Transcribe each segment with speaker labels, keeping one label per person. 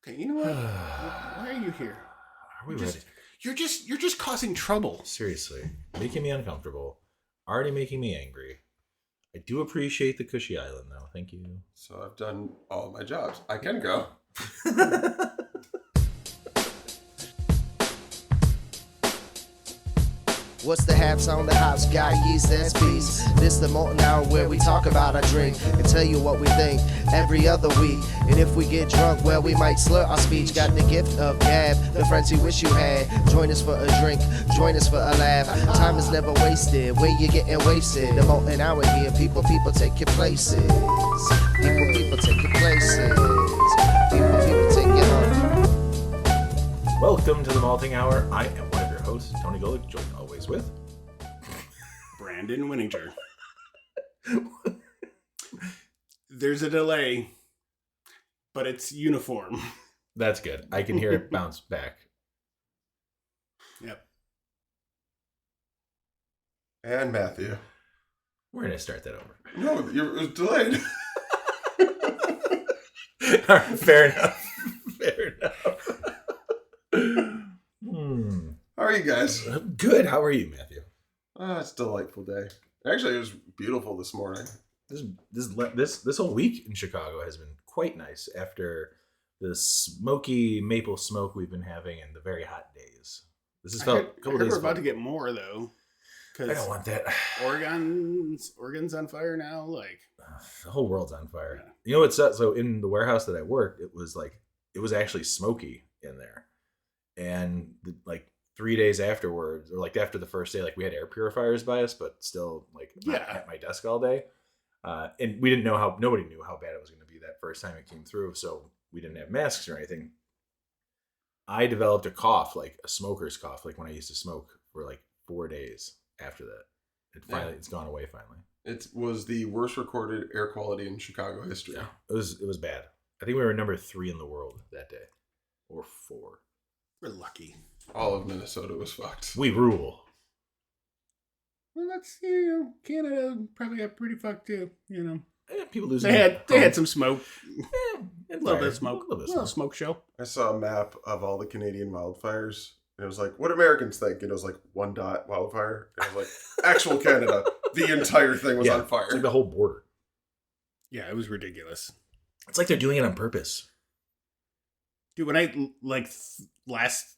Speaker 1: Okay, you know what? Why are you here?
Speaker 2: Are we ready?
Speaker 1: You're just causing trouble.
Speaker 2: Seriously, making me uncomfortable. Already making me angry. I do appreciate the cushy island, though. Thank you.
Speaker 3: So I've done all of my jobs. I can go.
Speaker 4: What's the haps on the hops? Got yeast that's beast. This the molten hour where we talk about our drink and tell you what we think every other week. And if we get drunk, well, we might slur our speech. Got the gift of gab, the friends you wish you had. Join us for a drink, join us for a laugh. Time is never wasted, where you getting wasted. The molten hour here, people take your places. People take your places. People take your home.
Speaker 2: Welcome to the Malting Hour. I am one of your hosts, Tony Golick, joined always with
Speaker 1: Brandon Winninger. There's a delay, but it's uniform.
Speaker 2: That's good. I can hear it bounce back.
Speaker 1: Yep.
Speaker 3: And Matthew.
Speaker 2: We're going to start that over.
Speaker 3: No, it was delayed.
Speaker 2: All right, fair enough. Fair enough.
Speaker 3: How are you guys?
Speaker 2: Good. How are you, Matthew?
Speaker 3: It's a delightful day. Actually, it was beautiful this morning.
Speaker 2: This whole week in Chicago has been quite nice after the smoky maple smoke we've been having and the very hot days. This has felt a couple days.
Speaker 1: We're about to get more though.
Speaker 2: I don't want that.
Speaker 1: Oregon's on fire now. Like
Speaker 2: the whole world's on fire.
Speaker 1: Yeah.
Speaker 2: You know what's so in the warehouse that I worked, it was actually smoky in there, and 3 days afterwards, or like after the first day, like we had air purifiers by us, but still not at my desk all day. And we didn't know nobody knew how bad it was going to be that first time it came through. So we didn't have masks or anything. I developed a cough, like a smoker's cough, like when I used to smoke for like 4 days after that. It's gone away finally.
Speaker 3: It was the worst recorded air quality in Chicago history.
Speaker 2: Yeah, it was bad. I think we were number 3 in the world that day, or 4.
Speaker 1: we're lucky.
Speaker 3: All of Minnesota was fucked.
Speaker 2: We rule.
Speaker 1: Well, that's Canada probably got pretty fucked too.
Speaker 2: People losing.
Speaker 1: They had some smoke.
Speaker 2: A
Speaker 1: A little bit of smoke. A little smoke show.
Speaker 3: I saw a map of all the Canadian wildfires. And it was like, what Americans think? And it was like 1 dot wildfire. And it was like, actual Canada. The entire thing was on fire.
Speaker 2: It's like the whole border.
Speaker 1: Yeah, it was ridiculous.
Speaker 2: It's like they're doing it on purpose.
Speaker 1: Dude, when I last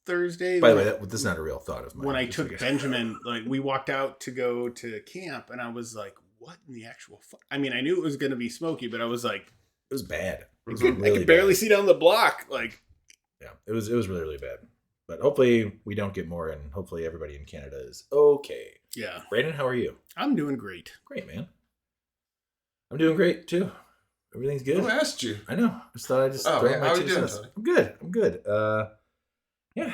Speaker 1: Thursday.
Speaker 2: By the way, this is not a real thought of mine.
Speaker 1: When I took Benjamin, we walked out to go to camp, and I was like, "What in the actual?" I mean, I knew it was going to be smoky, but I was like,
Speaker 2: "It was bad."
Speaker 1: I could barely see down the block.
Speaker 2: Yeah, it was really, really bad. But hopefully, we don't get more, and hopefully, everybody in Canada is okay.
Speaker 1: Yeah,
Speaker 2: Brandon, how are you?
Speaker 1: I'm doing great.
Speaker 2: Great, man. I'm doing great too. Everything's good.
Speaker 3: Who asked you?
Speaker 2: I know. Just thought I'd just
Speaker 3: how
Speaker 2: my
Speaker 3: are you doing,
Speaker 2: cents.
Speaker 3: Tony?
Speaker 2: I'm good. Yeah,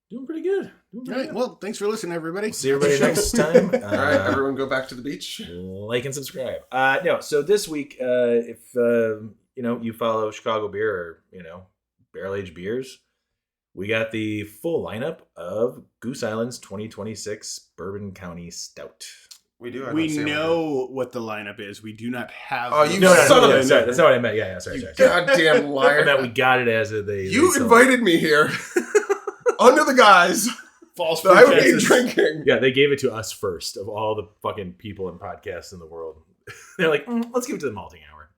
Speaker 2: doing pretty good.
Speaker 1: All right. Well, thanks for listening, everybody.
Speaker 2: See everybody next time.
Speaker 3: All right, everyone go back to the beach.
Speaker 2: Like and subscribe. So this week, if you follow Chicago beer or barrel aged beers, we got the full lineup of Goose Island's 2026 Bourbon County Stout.
Speaker 3: We do.
Speaker 1: We know what the lineup is. We do not have.
Speaker 3: Oh, you
Speaker 2: No,
Speaker 3: son of a...
Speaker 2: sorry, that's not what I meant. Yeah, sorry.
Speaker 3: Goddamn liar.
Speaker 2: That we got it as they
Speaker 3: You
Speaker 2: sold
Speaker 3: invited me here under the guise
Speaker 1: false
Speaker 3: that I would be
Speaker 1: pretenses.
Speaker 3: drinking.
Speaker 2: Yeah, they gave it to us first of all the fucking people and podcasts in the world. They're like, let's give it to the Malting Hour.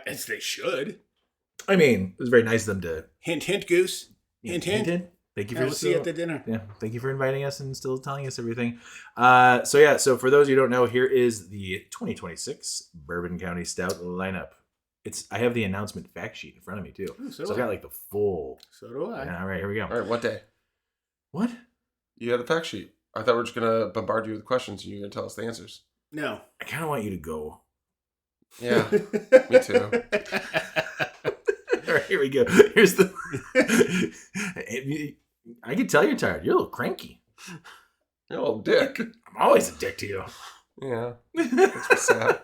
Speaker 1: As they should.
Speaker 2: I mean, it was very nice of them to...
Speaker 1: Hint, hint, Goose. Hint, hint.
Speaker 2: Thank you
Speaker 1: We'll
Speaker 2: for
Speaker 1: see you at the dinner.
Speaker 2: Yeah, thank you for inviting us and still telling us everything. So for those of you who don't know, here is the 2026 Bourbon County Stout lineup. I have the announcement fact sheet in front of me too.
Speaker 1: Ooh,
Speaker 2: so I've got the full.
Speaker 1: So do I.
Speaker 2: Yeah, all right, here we go.
Speaker 3: All right, what day?
Speaker 2: What?
Speaker 3: You had the fact sheet. I thought we were just going to bombard you with questions and you're going to tell us the answers.
Speaker 1: No.
Speaker 2: I kind of want you to go.
Speaker 3: Yeah, me too.
Speaker 2: All right, here we go. Here's the... I can tell you're tired. You're a little cranky.
Speaker 3: You're a little dick.
Speaker 2: I'm always a dick to you.
Speaker 3: Yeah, that's what's sad.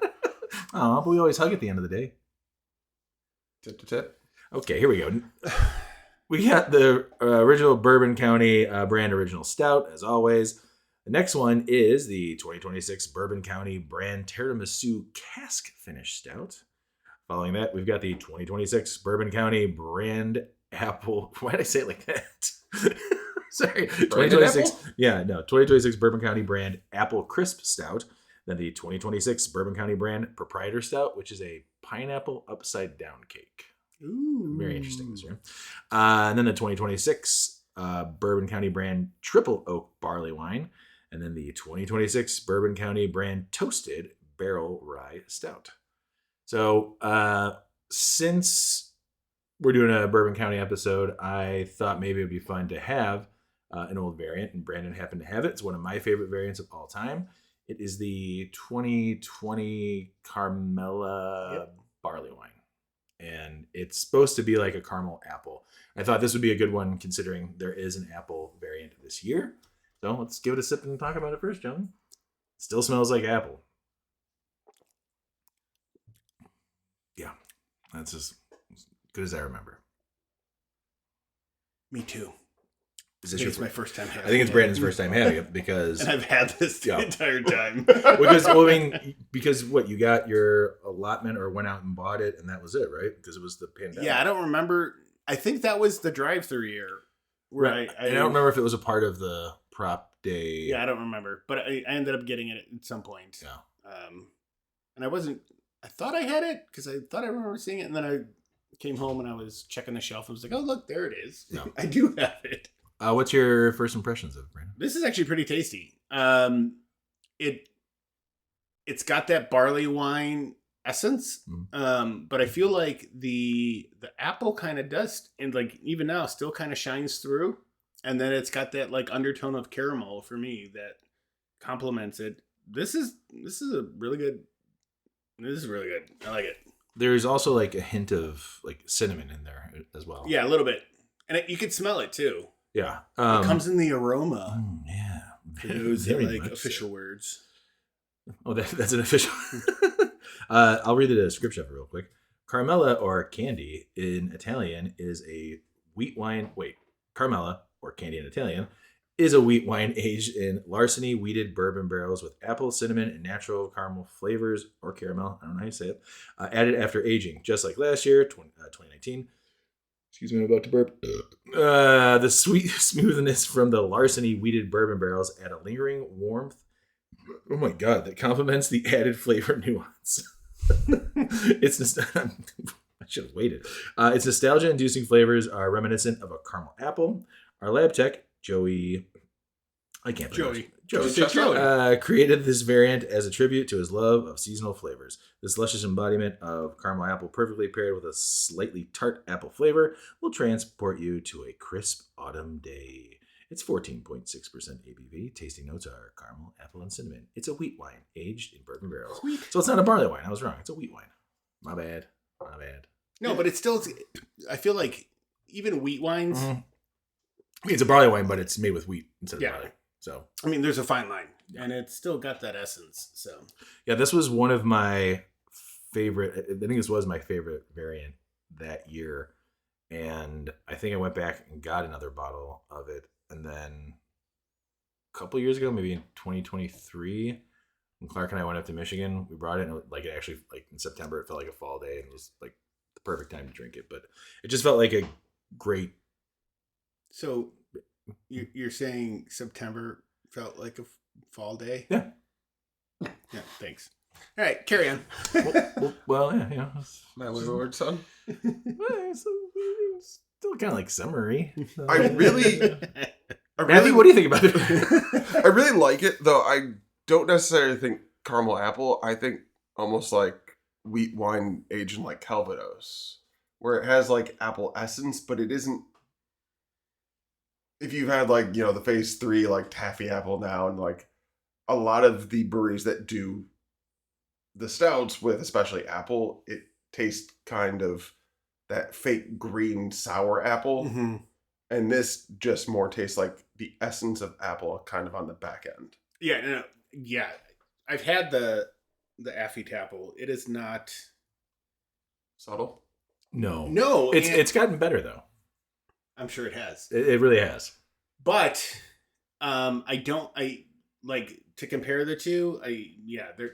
Speaker 2: Oh, but we always hug at the end of the day.
Speaker 3: Tip to tip.
Speaker 2: Okay, here we go. We got the original Bourbon County brand original stout, as always. The next one is the 2026 Bourbon County brand tiramisu cask finish stout. Following that, we've got the 2026 Bourbon County brand apple. Why did I say it like that? Sorry. 2026.
Speaker 3: Apple?
Speaker 2: Yeah, no. 2026 Bourbon County brand apple crisp stout. Then the 2026 Bourbon County brand proprietor stout, which is a pineapple upside down cake.
Speaker 1: Ooh.
Speaker 2: Very interesting this year. And then the 2026 Bourbon County brand triple oak barley wine. And then the 2026 Bourbon County brand toasted barrel rye stout. So since we're doing a Bourbon County episode, I thought maybe it would be fun to have an old variant, and Brandon happened to have it. It's one of my favorite variants of all time. It is the 2020 Carmela barley wine. And it's supposed to be like a caramel apple. I thought this would be a good one considering there is an apple variant this year. So let's give it a sip and talk about it first, gentlemen. Still smells like apple. Yeah, that's as good as I remember.
Speaker 1: Me too.
Speaker 2: Is
Speaker 1: I
Speaker 2: this
Speaker 1: think it's
Speaker 2: your
Speaker 1: my first time having it.
Speaker 2: I think it's Brandon's first time having it because
Speaker 1: And I've had this the entire time.
Speaker 2: because what, you got your allotment or went out and bought it and that was it, right? Because it was the pandemic.
Speaker 1: Yeah, I don't remember. I think that was the drive-through year. Where
Speaker 2: Right. I don't remember if it was a part of the prop day.
Speaker 1: Yeah, I don't remember. But I ended up getting it at some point.
Speaker 2: Yeah.
Speaker 1: And I thought I had it because I thought I remember seeing it. And then I came home and I was checking the shelf and was like, oh, look, there it is.
Speaker 2: Yeah.
Speaker 1: I do have it.
Speaker 2: What's your first impressions of it, Brandon?
Speaker 1: This is actually pretty tasty. It's got that barley wine essence, but I feel like the apple kind of does, and like even now still kind of shines through, and then it's got that like undertone of caramel for me that complements it. This is really good. I like it.
Speaker 2: There's also like a hint of like cinnamon in there as well.
Speaker 1: Yeah, a little bit, and you can smell it too.
Speaker 2: Yeah,
Speaker 1: It comes in the aroma.
Speaker 2: Yeah,
Speaker 1: For those that
Speaker 2: very
Speaker 1: like
Speaker 2: much
Speaker 1: official
Speaker 2: so.
Speaker 1: words.
Speaker 2: Oh, that's an official. I'll read the description of it real quick. Carmela or candy in Italian is a wheat wine. Wait, Carmela or candy in Italian is a wheat wine aged in larceny wheated bourbon barrels with apple, cinnamon, and natural caramel flavors or caramel. I don't know how you say it. Added after aging, just like last year, 2019. Excuse me, I'm about to burp. The sweet smoothness from the larceny wheated bourbon barrels add a lingering warmth. Oh my god, that complements the added flavor nuance. I should have waited. Its nostalgia-inducing flavors are reminiscent of a caramel apple. Our lab tech, Joey, created this variant as a tribute to his love of seasonal flavors. This luscious embodiment of caramel apple, perfectly paired with a slightly tart apple flavor, will transport you to a crisp autumn day. It's 14.6% ABV. Tasting notes are caramel, apple, and cinnamon. It's a wheat wine aged in bourbon barrels.
Speaker 1: Sweet.
Speaker 2: So it's not a barley wine. I was wrong. It's a wheat wine. My bad.
Speaker 1: No, but it's still. I feel like even wheat wines.
Speaker 2: Mm-hmm. I mean, it's a barley wine, but it's made with wheat instead of barley. So
Speaker 1: I mean, there's a fine line, and it's still got that essence. So
Speaker 2: yeah, this was one of my favorite. I think this was my favorite variant that year, and I think I went back and got another bottle of it, and then a couple years ago, maybe in 2023, when Clark and I went up to Michigan, we brought it, and like it actually, like in September, it felt like a fall day, and it was like the perfect time to drink it. But it just felt like a great.
Speaker 1: So you're saying September felt like a fall day?
Speaker 2: Yeah.
Speaker 1: Yeah. Thanks. All right, carry on.
Speaker 2: well, yeah.
Speaker 3: My Lord, son.
Speaker 2: It's still kind of like summery.
Speaker 3: I really,
Speaker 2: Matthew, what do you think about it?
Speaker 3: I really like it, though. I don't necessarily think caramel apple. I think almost like wheat wine aged in like Calvados, where it has like apple essence, but it isn't. If you've had like, the phase 3 like taffy apple now, and like a lot of the breweries that do the stouts with especially apple, it tastes kind of that fake green sour apple.
Speaker 1: Mm-hmm.
Speaker 3: And this just more tastes like the essence of apple kind of on the back end.
Speaker 1: Yeah, no, yeah. I've had the Affy Tapple. It is not
Speaker 3: Subtle?
Speaker 2: No.
Speaker 1: It's
Speaker 2: gotten better though.
Speaker 1: I'm sure it has.
Speaker 2: It really has.
Speaker 1: But I like to compare the two.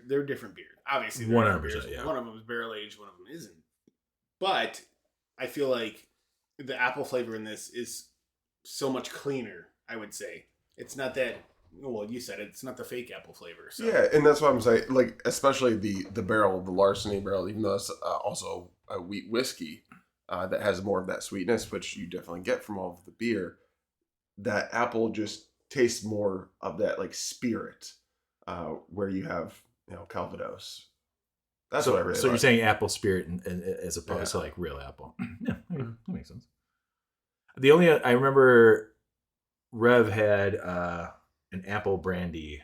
Speaker 1: They're different beers. Obviously, they're
Speaker 2: 100%,
Speaker 1: different beers.
Speaker 2: yeah.
Speaker 1: One of them is barrel aged, one of them isn't. But I feel like the apple flavor in this is so much cleaner, I would say. It's not that, well, you said it, it's not the fake apple flavor. So.
Speaker 3: Yeah, and that's what I'm saying. Like, especially the barrel, the Larceny barrel, even though it's also a wheat whiskey that has more of that sweetness, which you definitely get from all of the beer. That apple just tastes more of that like spirit, where you have Calvados. That's what I really.
Speaker 2: So
Speaker 3: like.
Speaker 2: you're saying apple spirit as opposed to like real apple? Yeah, that makes sense. The only I remember, Rev had an apple brandy.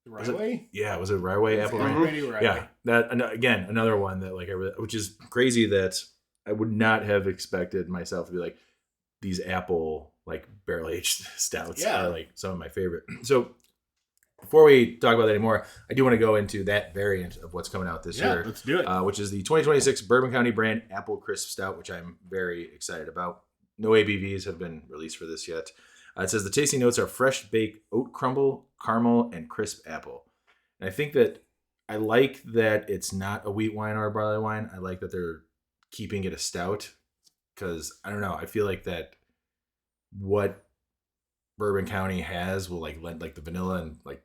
Speaker 1: Rye?
Speaker 2: Yeah, was it Rye apple
Speaker 1: brandy?
Speaker 2: brandy?
Speaker 1: Rye.
Speaker 2: Yeah, that again another one that like I really, which is crazy that I would not have expected myself to be like these apple like barrel aged stouts are like some of my favorite. So before we talk about that anymore, I do want to go into that variant of what's coming out this year.
Speaker 1: Let's do it.
Speaker 2: Which is the 2026 Bourbon County brand Apple Crisp Stout, which I'm very excited about. No ABVs have been released for this yet. It says the tasting notes are fresh baked oat crumble, caramel, and crisp apple. And I think that I like that it's not a wheat wine or a barley wine. I like that they're keeping it a stout because I don't know. I feel like that what Bourbon County has will like lend like the vanilla and like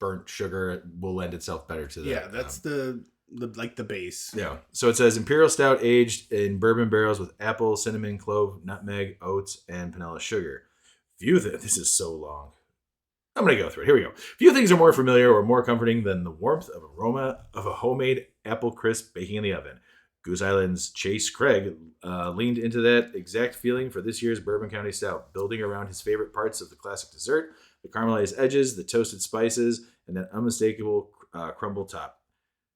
Speaker 2: burnt sugar will lend itself better to that.
Speaker 1: Yeah, that's the like the base.
Speaker 2: Yeah. So it says Imperial Stout aged in bourbon barrels with apple, cinnamon, clove, nutmeg, oats, and vanilla sugar. This is so long. I'm going to go through it. Here we go. Few things are more familiar or more comforting than the warmth of aroma of a homemade apple crisp baking in the oven. Goose Island's Chase Craig leaned into that exact feeling for this year's Bourbon County Stout, building around his favorite parts of the classic dessert, the caramelized edges, the toasted spices, and that unmistakable crumble top.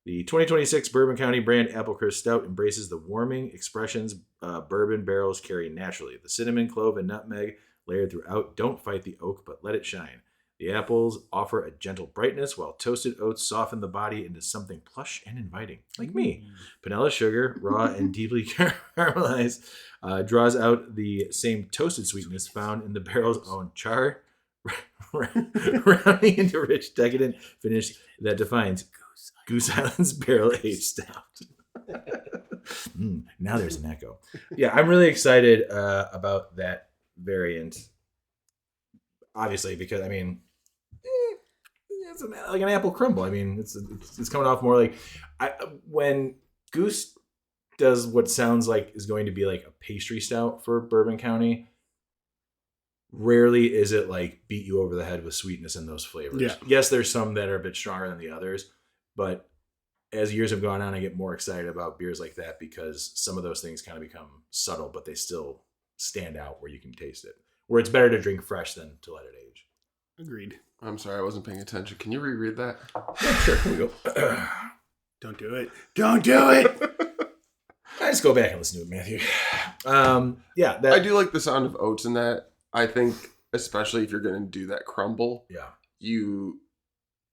Speaker 2: The 2026 Bourbon County brand Apple Crisp Stout embraces the warming expressions bourbon barrels carry naturally. The cinnamon, clove, and nutmeg layered throughout don't fight the oak, but let it shine. The apples offer a gentle brightness, while toasted oats soften the body into something plush and inviting, like me. Vanilla sugar, raw and deeply caramelized, draws out the same toasted sweetness found in the barrel's own char, rounding into rich, decadent finish that defines Goose Island's barrel-aged stout. Now there's an echo. Yeah, I'm really excited about that variant. Obviously, because I mean, it's like an apple crumble. I mean, it's coming off more like when Goose does what sounds like is going to be like a pastry stout for Bourbon County. Rarely is it like beat you over the head with sweetness in those flavors.
Speaker 1: Yeah.
Speaker 2: Yes, there's some that are a bit stronger than the others, but as years have gone on, I get more excited about beers like that because some of those things kind of become subtle, but they still stand out where you can taste it. Where it's better to drink fresh than to let it age.
Speaker 1: Agreed.
Speaker 3: I'm sorry, I wasn't paying attention. Can you reread that?
Speaker 2: Yeah, sure. Here we go.
Speaker 1: Don't do it. Don't do it.
Speaker 2: I just go back and listen to it, Matthew. Yeah,
Speaker 3: I do like the sound of oats in that. I think, especially if you're going to do that crumble,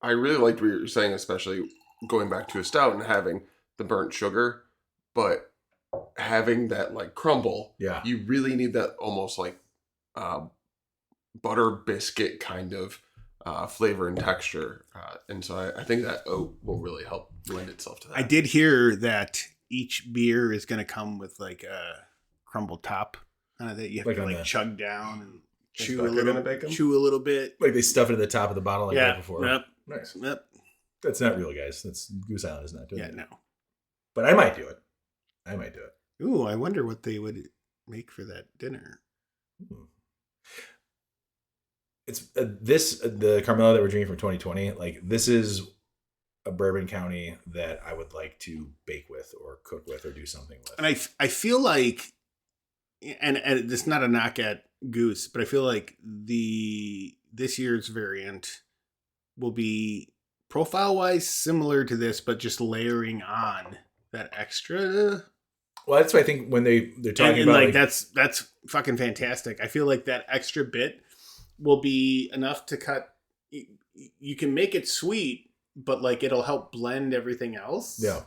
Speaker 3: I really liked what you're saying, especially going back to a stout and having the burnt sugar, but having that like crumble, you really need that almost like butter biscuit kind of flavor and texture. And so I think that oat will really help lend itself to that.
Speaker 1: I did hear that each beer is going to come with like a crumble top. That you have
Speaker 2: like
Speaker 1: to like chug down and chew a little bit.
Speaker 2: Like they stuff it at the top of the bottle like that before.
Speaker 1: Yep.
Speaker 2: Nice.
Speaker 1: Yep.
Speaker 2: That's not real, guys. That's Goose Island is not doing it.
Speaker 1: No.
Speaker 2: But I might do it.
Speaker 1: Ooh, I wonder what they would make for that dinner.
Speaker 2: It's the Carmelo that we're drinking from 2020. Like this is a Bourbon County that I would like to bake with or cook with or do something with.
Speaker 1: And I feel like, and it's not a knock at Goose, but I feel like this year's variant will be profile wise similar to this, but just layering on that extra.
Speaker 2: Well, that's what I think when they're talking about
Speaker 1: like that's fucking fantastic. I feel like that extra bit will be enough to cut. You can make it sweet, but like it'll help blend everything else.
Speaker 2: Yeah.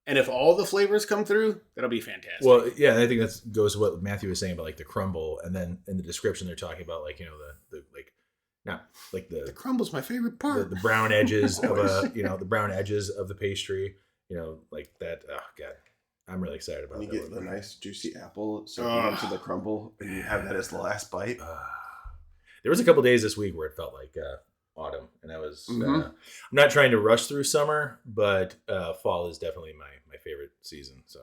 Speaker 1: And if all the flavors come through, that'll be fantastic.
Speaker 2: Well, yeah, I think that goes to what Matthew was saying about like the crumble, and then in the description they're talking about like the like not like the
Speaker 1: crumble's my favorite part.
Speaker 2: The brown edges of the brown edges of the pastry. You know, like that. Oh God, I'm really excited about
Speaker 3: And you
Speaker 2: that.
Speaker 3: get the nice juicy apple soaking into the crumble, and you have that as the last bite.
Speaker 2: There was a couple days this week where it felt like autumn, and I was. I'm not trying to rush through summer, but fall is definitely my favorite season. So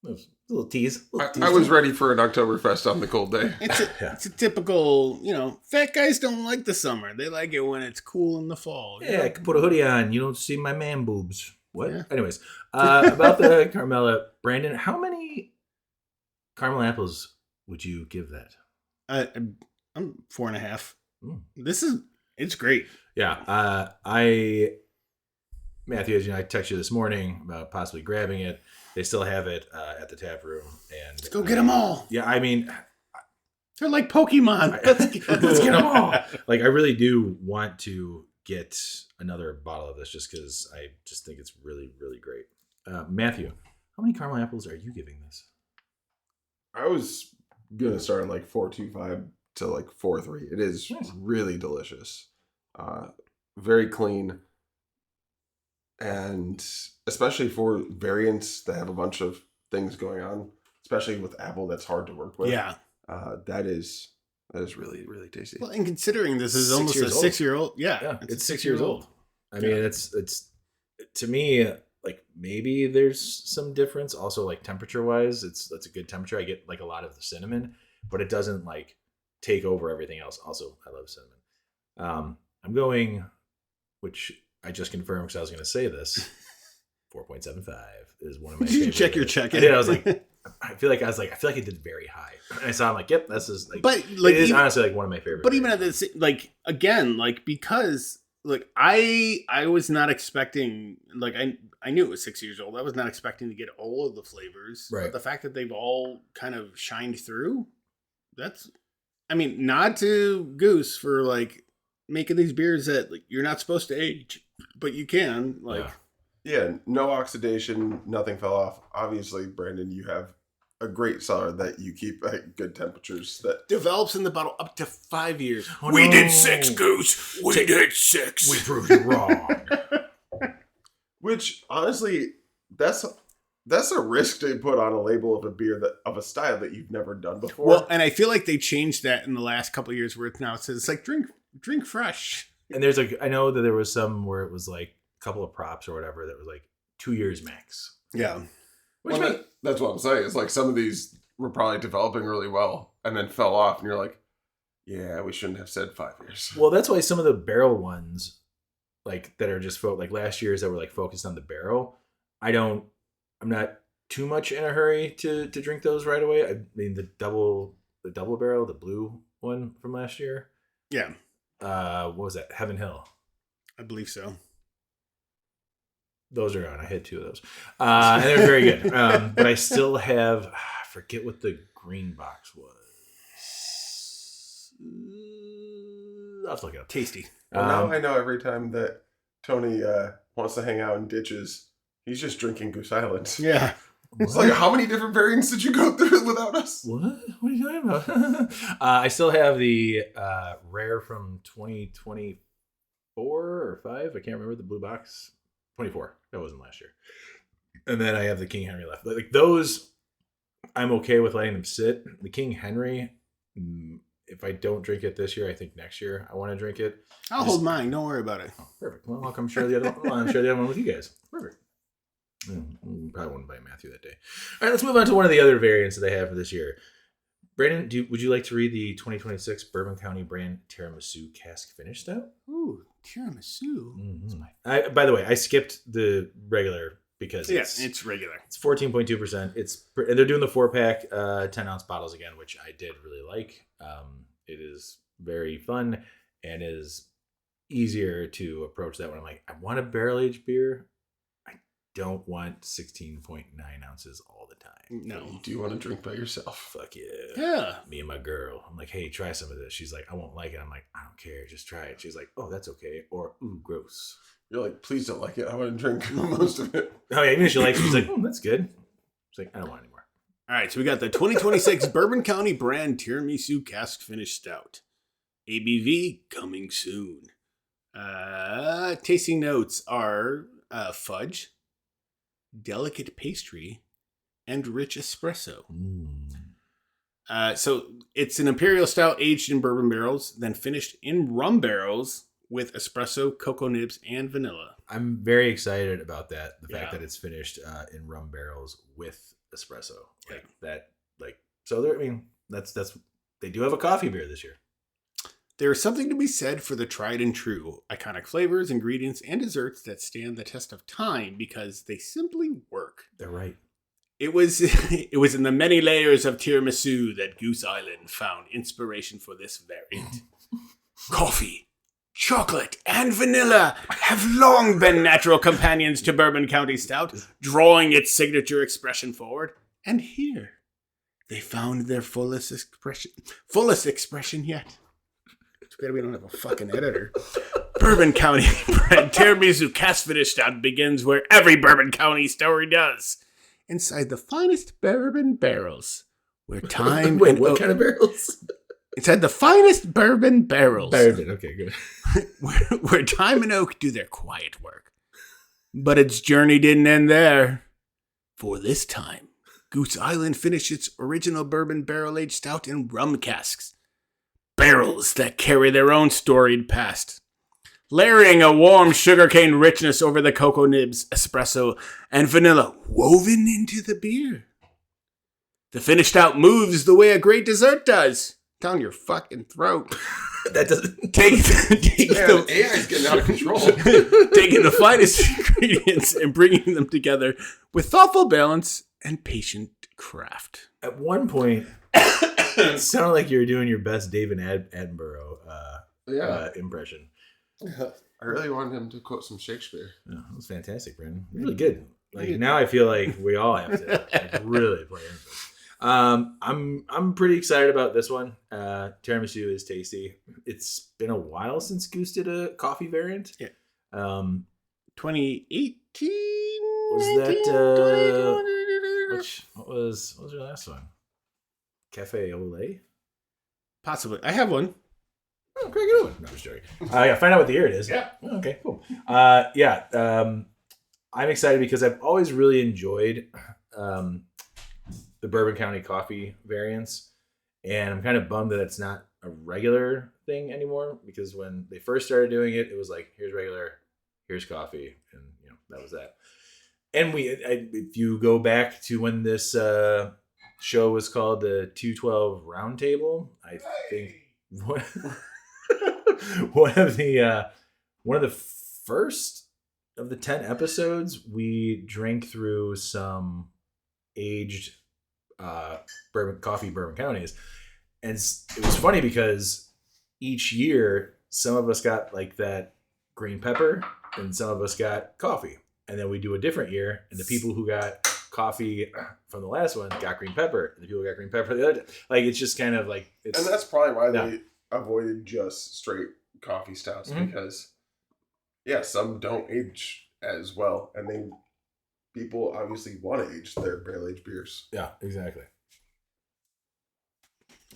Speaker 2: a little tease.
Speaker 3: I was ready for an Oktoberfest on the cold day.
Speaker 1: It's a typical, fat guys don't like the summer. They like it when it's cool in the fall.
Speaker 2: Yeah, I can put a hoodie on. You don't see my man boobs. What?
Speaker 1: Yeah.
Speaker 2: Anyways, about the Carmela, Brandon, how many caramel apples would you give that?
Speaker 1: I'm 4.5. It's great.
Speaker 2: Yeah. Matthew, as you know, I texted you this morning about possibly grabbing it. They still have it at the tap room. And
Speaker 1: Let's go get them all.
Speaker 2: Yeah, I mean,
Speaker 1: they're like Pokemon.
Speaker 2: Let's get them all. Like, I really do want to get another bottle of this just because I just think it's really, really great. Matthew, how many caramel apples are you giving this?
Speaker 3: I was gonna start at like 4.25 to like 4.3. It is really delicious, very clean, and especially for variants that have a bunch of things going on, especially with apple that's hard to work with.
Speaker 1: Yeah,
Speaker 3: that is really, really tasty.
Speaker 1: well, and considering this is almost a 6-year-old,
Speaker 2: it's 6 years old. I mean, it's to me, like, maybe there's some difference. Also, like, temperature wise, that's a good temperature. I get like a lot of the cinnamon, but it doesn't like take over everything else. Also, I love cinnamon. I'm going, which I just confirmed because I was going to say this. 4.75 is one of my.
Speaker 1: Did you
Speaker 2: favorite.
Speaker 1: check your check?
Speaker 2: I did. I was like, I feel like I did very high. And so I'm like, yep, this is like.
Speaker 1: But like,
Speaker 2: it is honestly like one of my favorites.
Speaker 1: But even at this, like, again, like, because like I was not expecting, like, I knew it was 6 years old. I was not expecting to get all of the flavors.
Speaker 2: Right.
Speaker 1: But the fact that they've all kind of shined through, that's, I mean, nod to Goose for like making these beers that like you're not supposed to age, but you can. Like,
Speaker 3: yeah, no oxidation, nothing fell off. Obviously, Brandon, you have a great cellar that you keep at good temperatures that
Speaker 1: develops in the bottle up to 5 years.
Speaker 2: Oh,
Speaker 1: we
Speaker 2: no.
Speaker 1: did 6, Goose. We did 6.
Speaker 2: We proved you wrong.
Speaker 3: Which honestly, that's a risk to put on a label of a beer of a style that you've never done before.
Speaker 1: Well, and I feel like they changed that in the last couple of years, where it says it's like drink fresh.
Speaker 2: And there's like, I know that there was some where it was like a couple of props or whatever that was like 2 years max.
Speaker 1: Yeah.
Speaker 3: That's what I'm saying. It's like some of these were probably developing really well and then fell off, and you're like, yeah, we shouldn't have said 5 years.
Speaker 2: Well, that's why some of the barrel ones, like that are just like last year's that were like focused on the barrel. I'm not too much in a hurry to drink those right away. I mean, the double barrel, the blue one from last year.
Speaker 1: Yeah.
Speaker 2: What was that? Heaven Hill.
Speaker 1: I believe so.
Speaker 2: Those are gone. I had 2 of those. And they're very good. But I still have, I forget what the green box was. I'll have to look it up.
Speaker 1: Tasty.
Speaker 3: Well, now I know every time that Tony wants to hang out in ditches, he's just drinking Goose Island.
Speaker 1: Yeah.
Speaker 3: It's like, how many different variants did you go through without us?
Speaker 2: What? What are you talking about? I still have the rare from 2024 or 5. I can't remember the blue box. 24. That wasn't last year. And then I have the King Henry left. Like those, I'm okay with letting them sit. The King Henry, if I don't drink it this year, I think next year I want to drink it.
Speaker 1: I'll hold mine. Don't worry about it.
Speaker 2: Oh, perfect. Well, I'll come share the other one. I'll share the other one with you guys. Perfect. Probably wouldn't buy Matthew that day. All right, let's move on to one of the other variants that they have for this year. Brandon, would you like to read the 2026 Bourbon County brand Tiramisu Cask Finish Stout?
Speaker 1: Ooh, tiramisu.
Speaker 2: Mm-hmm. By the way, I skipped the regular because
Speaker 1: it's regular.
Speaker 2: It's 14.2%. And they're doing the 4-pack 10-ounce bottles again, which I did really like. It is very fun and is easier to approach that when I'm like, I want a barrel-aged beer. I don't want 16.9 ounces all the time.
Speaker 1: No.
Speaker 3: Do you want to drink by yourself?
Speaker 2: Fuck yeah.
Speaker 1: Yeah.
Speaker 2: Me and my girl. I'm like, hey, try some of this. She's like, I won't like it. I'm like, I don't care. Just try it. She's like, oh, that's okay. Or, ooh, gross.
Speaker 3: You're like, please don't like it. I want to drink most of it.
Speaker 2: Oh, yeah. Even if she likes it, she's like, that's good. She's like, I don't want it anymore.
Speaker 1: All right. So we got the 2026 Bourbon County brand Tiramisu Cask Finish Stout. ABV coming soon. Tasting notes are fudge, delicate pastry, and rich espresso.
Speaker 2: Mm.
Speaker 1: So it's an imperial stout aged in bourbon barrels, then finished in rum barrels with espresso, cocoa nibs, and vanilla.
Speaker 2: I'm very excited about that. The fact
Speaker 1: Yeah.
Speaker 2: that it's finished in rum barrels with espresso, like
Speaker 1: Yeah.
Speaker 2: that. Like so, there. I mean, that's they do have a coffee beer this year.
Speaker 1: There is something to be said for the tried and true, iconic flavors, ingredients, and desserts that stand the test of time because they simply work.
Speaker 2: They're right.
Speaker 1: It was it was in the many layers of tiramisu that Goose Island found inspiration for this variant. Coffee, chocolate, and vanilla have long been natural companions to Bourbon County Stout, drawing its signature expression forward. And here, they found their fullest expression yet. Too bad we don't have a fucking editor. Bourbon County brand tiramisu cast finish stout begins where every Bourbon County story does. Inside the finest bourbon barrels, where time
Speaker 2: Wait,
Speaker 1: and
Speaker 2: what kind of barrels?
Speaker 1: inside the finest bourbon barrels,
Speaker 2: Bourbon. Okay, good.
Speaker 1: where time and oak do their quiet work. But its journey didn't end there. For this time, Goose Island finished its original bourbon barrel-aged stout in rum casks. Barrels that carry their own storied past. Layering a warm sugarcane richness over the cocoa nibs, espresso, and vanilla woven into the beer. The finished stout moves the way a great dessert does. Down your fucking throat.
Speaker 2: That doesn't
Speaker 1: Take
Speaker 3: Man, AI's getting out of control.
Speaker 1: taking the finest ingredients and bringing them together with thoughtful balance and patient craft.
Speaker 2: At one point, it sounded like you were doing your best David Attenborough impression.
Speaker 3: I really wanted him to quote some Shakespeare.
Speaker 2: Oh, that was fantastic, Brandon. Really good. Like now, I feel like we all have to like, really play into this. I'm pretty excited about this one. Tiramisu is tasty. It's been a while since Goose did a coffee variant.
Speaker 1: Yeah.
Speaker 2: Was
Speaker 1: 2018
Speaker 2: that what was your last one? Cafe au lait?
Speaker 1: Possibly. I have one.
Speaker 2: Oh, great, good one. No, I'm just joking. Yeah, find out what the year it is.
Speaker 1: Yeah.
Speaker 2: Oh, okay, cool. I'm excited because I've always really enjoyed the Bourbon County coffee variants, and I'm kind of bummed that it's not a regular thing anymore. Because when they first started doing it, it was like, here's regular, here's coffee, and that was that. And if you go back to when this show was called the 212 Roundtable, I think one of the first of the 10 episodes, we drank through some aged bourbon counties, and it was funny because each year some of us got like that green pepper and some of us got coffee, and then we do a different year and the people who got coffee from the last one got green pepper and the people who got green pepper the other day. Like it's just kind of like it's,
Speaker 3: And that's probably why they avoided just straight coffee stouts, because some don't age as well, and people obviously want to age their barrel aged beers.
Speaker 2: Yeah, exactly.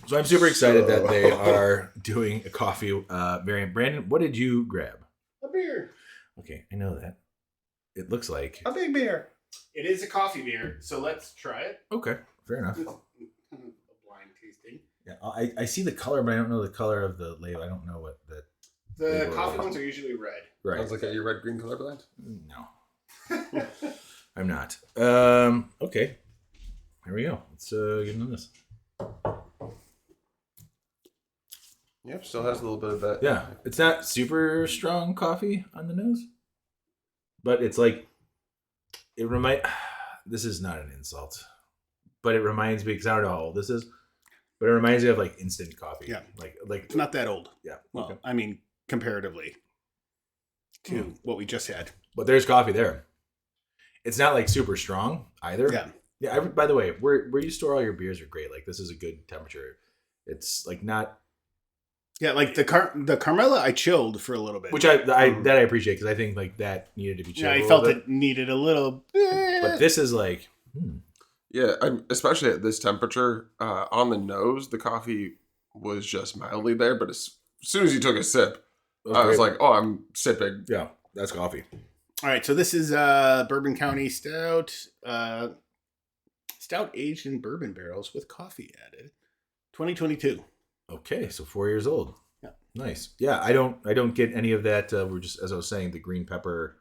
Speaker 2: So I'm super excited that they are doing a coffee variant. Brandon, what did you grab?
Speaker 3: A beer.
Speaker 2: Okay, I know that. It looks like
Speaker 3: A big beer.
Speaker 1: It is a coffee beer, so let's try it.
Speaker 2: okay. Fair enough.
Speaker 1: It's a blind tasting.
Speaker 2: Yeah, I see the color, but I don't know the color of the label. I don't know what that.
Speaker 1: The coffee ones are usually red.
Speaker 2: Right.
Speaker 3: Sounds like your red green color blend.
Speaker 2: No, I'm not. Okay. Here we go. Let's get into this.
Speaker 3: Yep, still has a little bit of that.
Speaker 2: Yeah, it's not super strong coffee on the nose, but it's like this is not an insult, but it reminds me, because I don't know how old this is, but it reminds me of like instant coffee.
Speaker 1: Yeah.
Speaker 2: Like
Speaker 1: It's not that old.
Speaker 2: yeah.
Speaker 1: Well,
Speaker 2: Okay.
Speaker 1: I mean, comparatively to what we just had.
Speaker 2: But there's coffee there. It's not like super strong either.
Speaker 1: Yeah.
Speaker 2: Yeah. By the way, where you store all your beers are great. Like this is a good temperature. It's like not.
Speaker 1: Yeah, like the Carmela I chilled for a little bit.
Speaker 2: Which I appreciate, because I think like that needed to be chilled.
Speaker 1: I felt it needed a little.
Speaker 2: But this is like.
Speaker 3: Yeah, especially at this temperature, on the nose, the coffee was just mildly there. But as soon as you took a sip, I was like, "Oh, I'm sipping."
Speaker 2: Yeah, that's coffee.
Speaker 1: All right, so this is Bourbon County Stout. Stout aged in bourbon barrels with coffee added. 2022.
Speaker 2: Okay, so 4 years old.
Speaker 1: Yeah.
Speaker 2: Nice. Yeah, I don't get any of that. We're just, as I was saying, the green pepper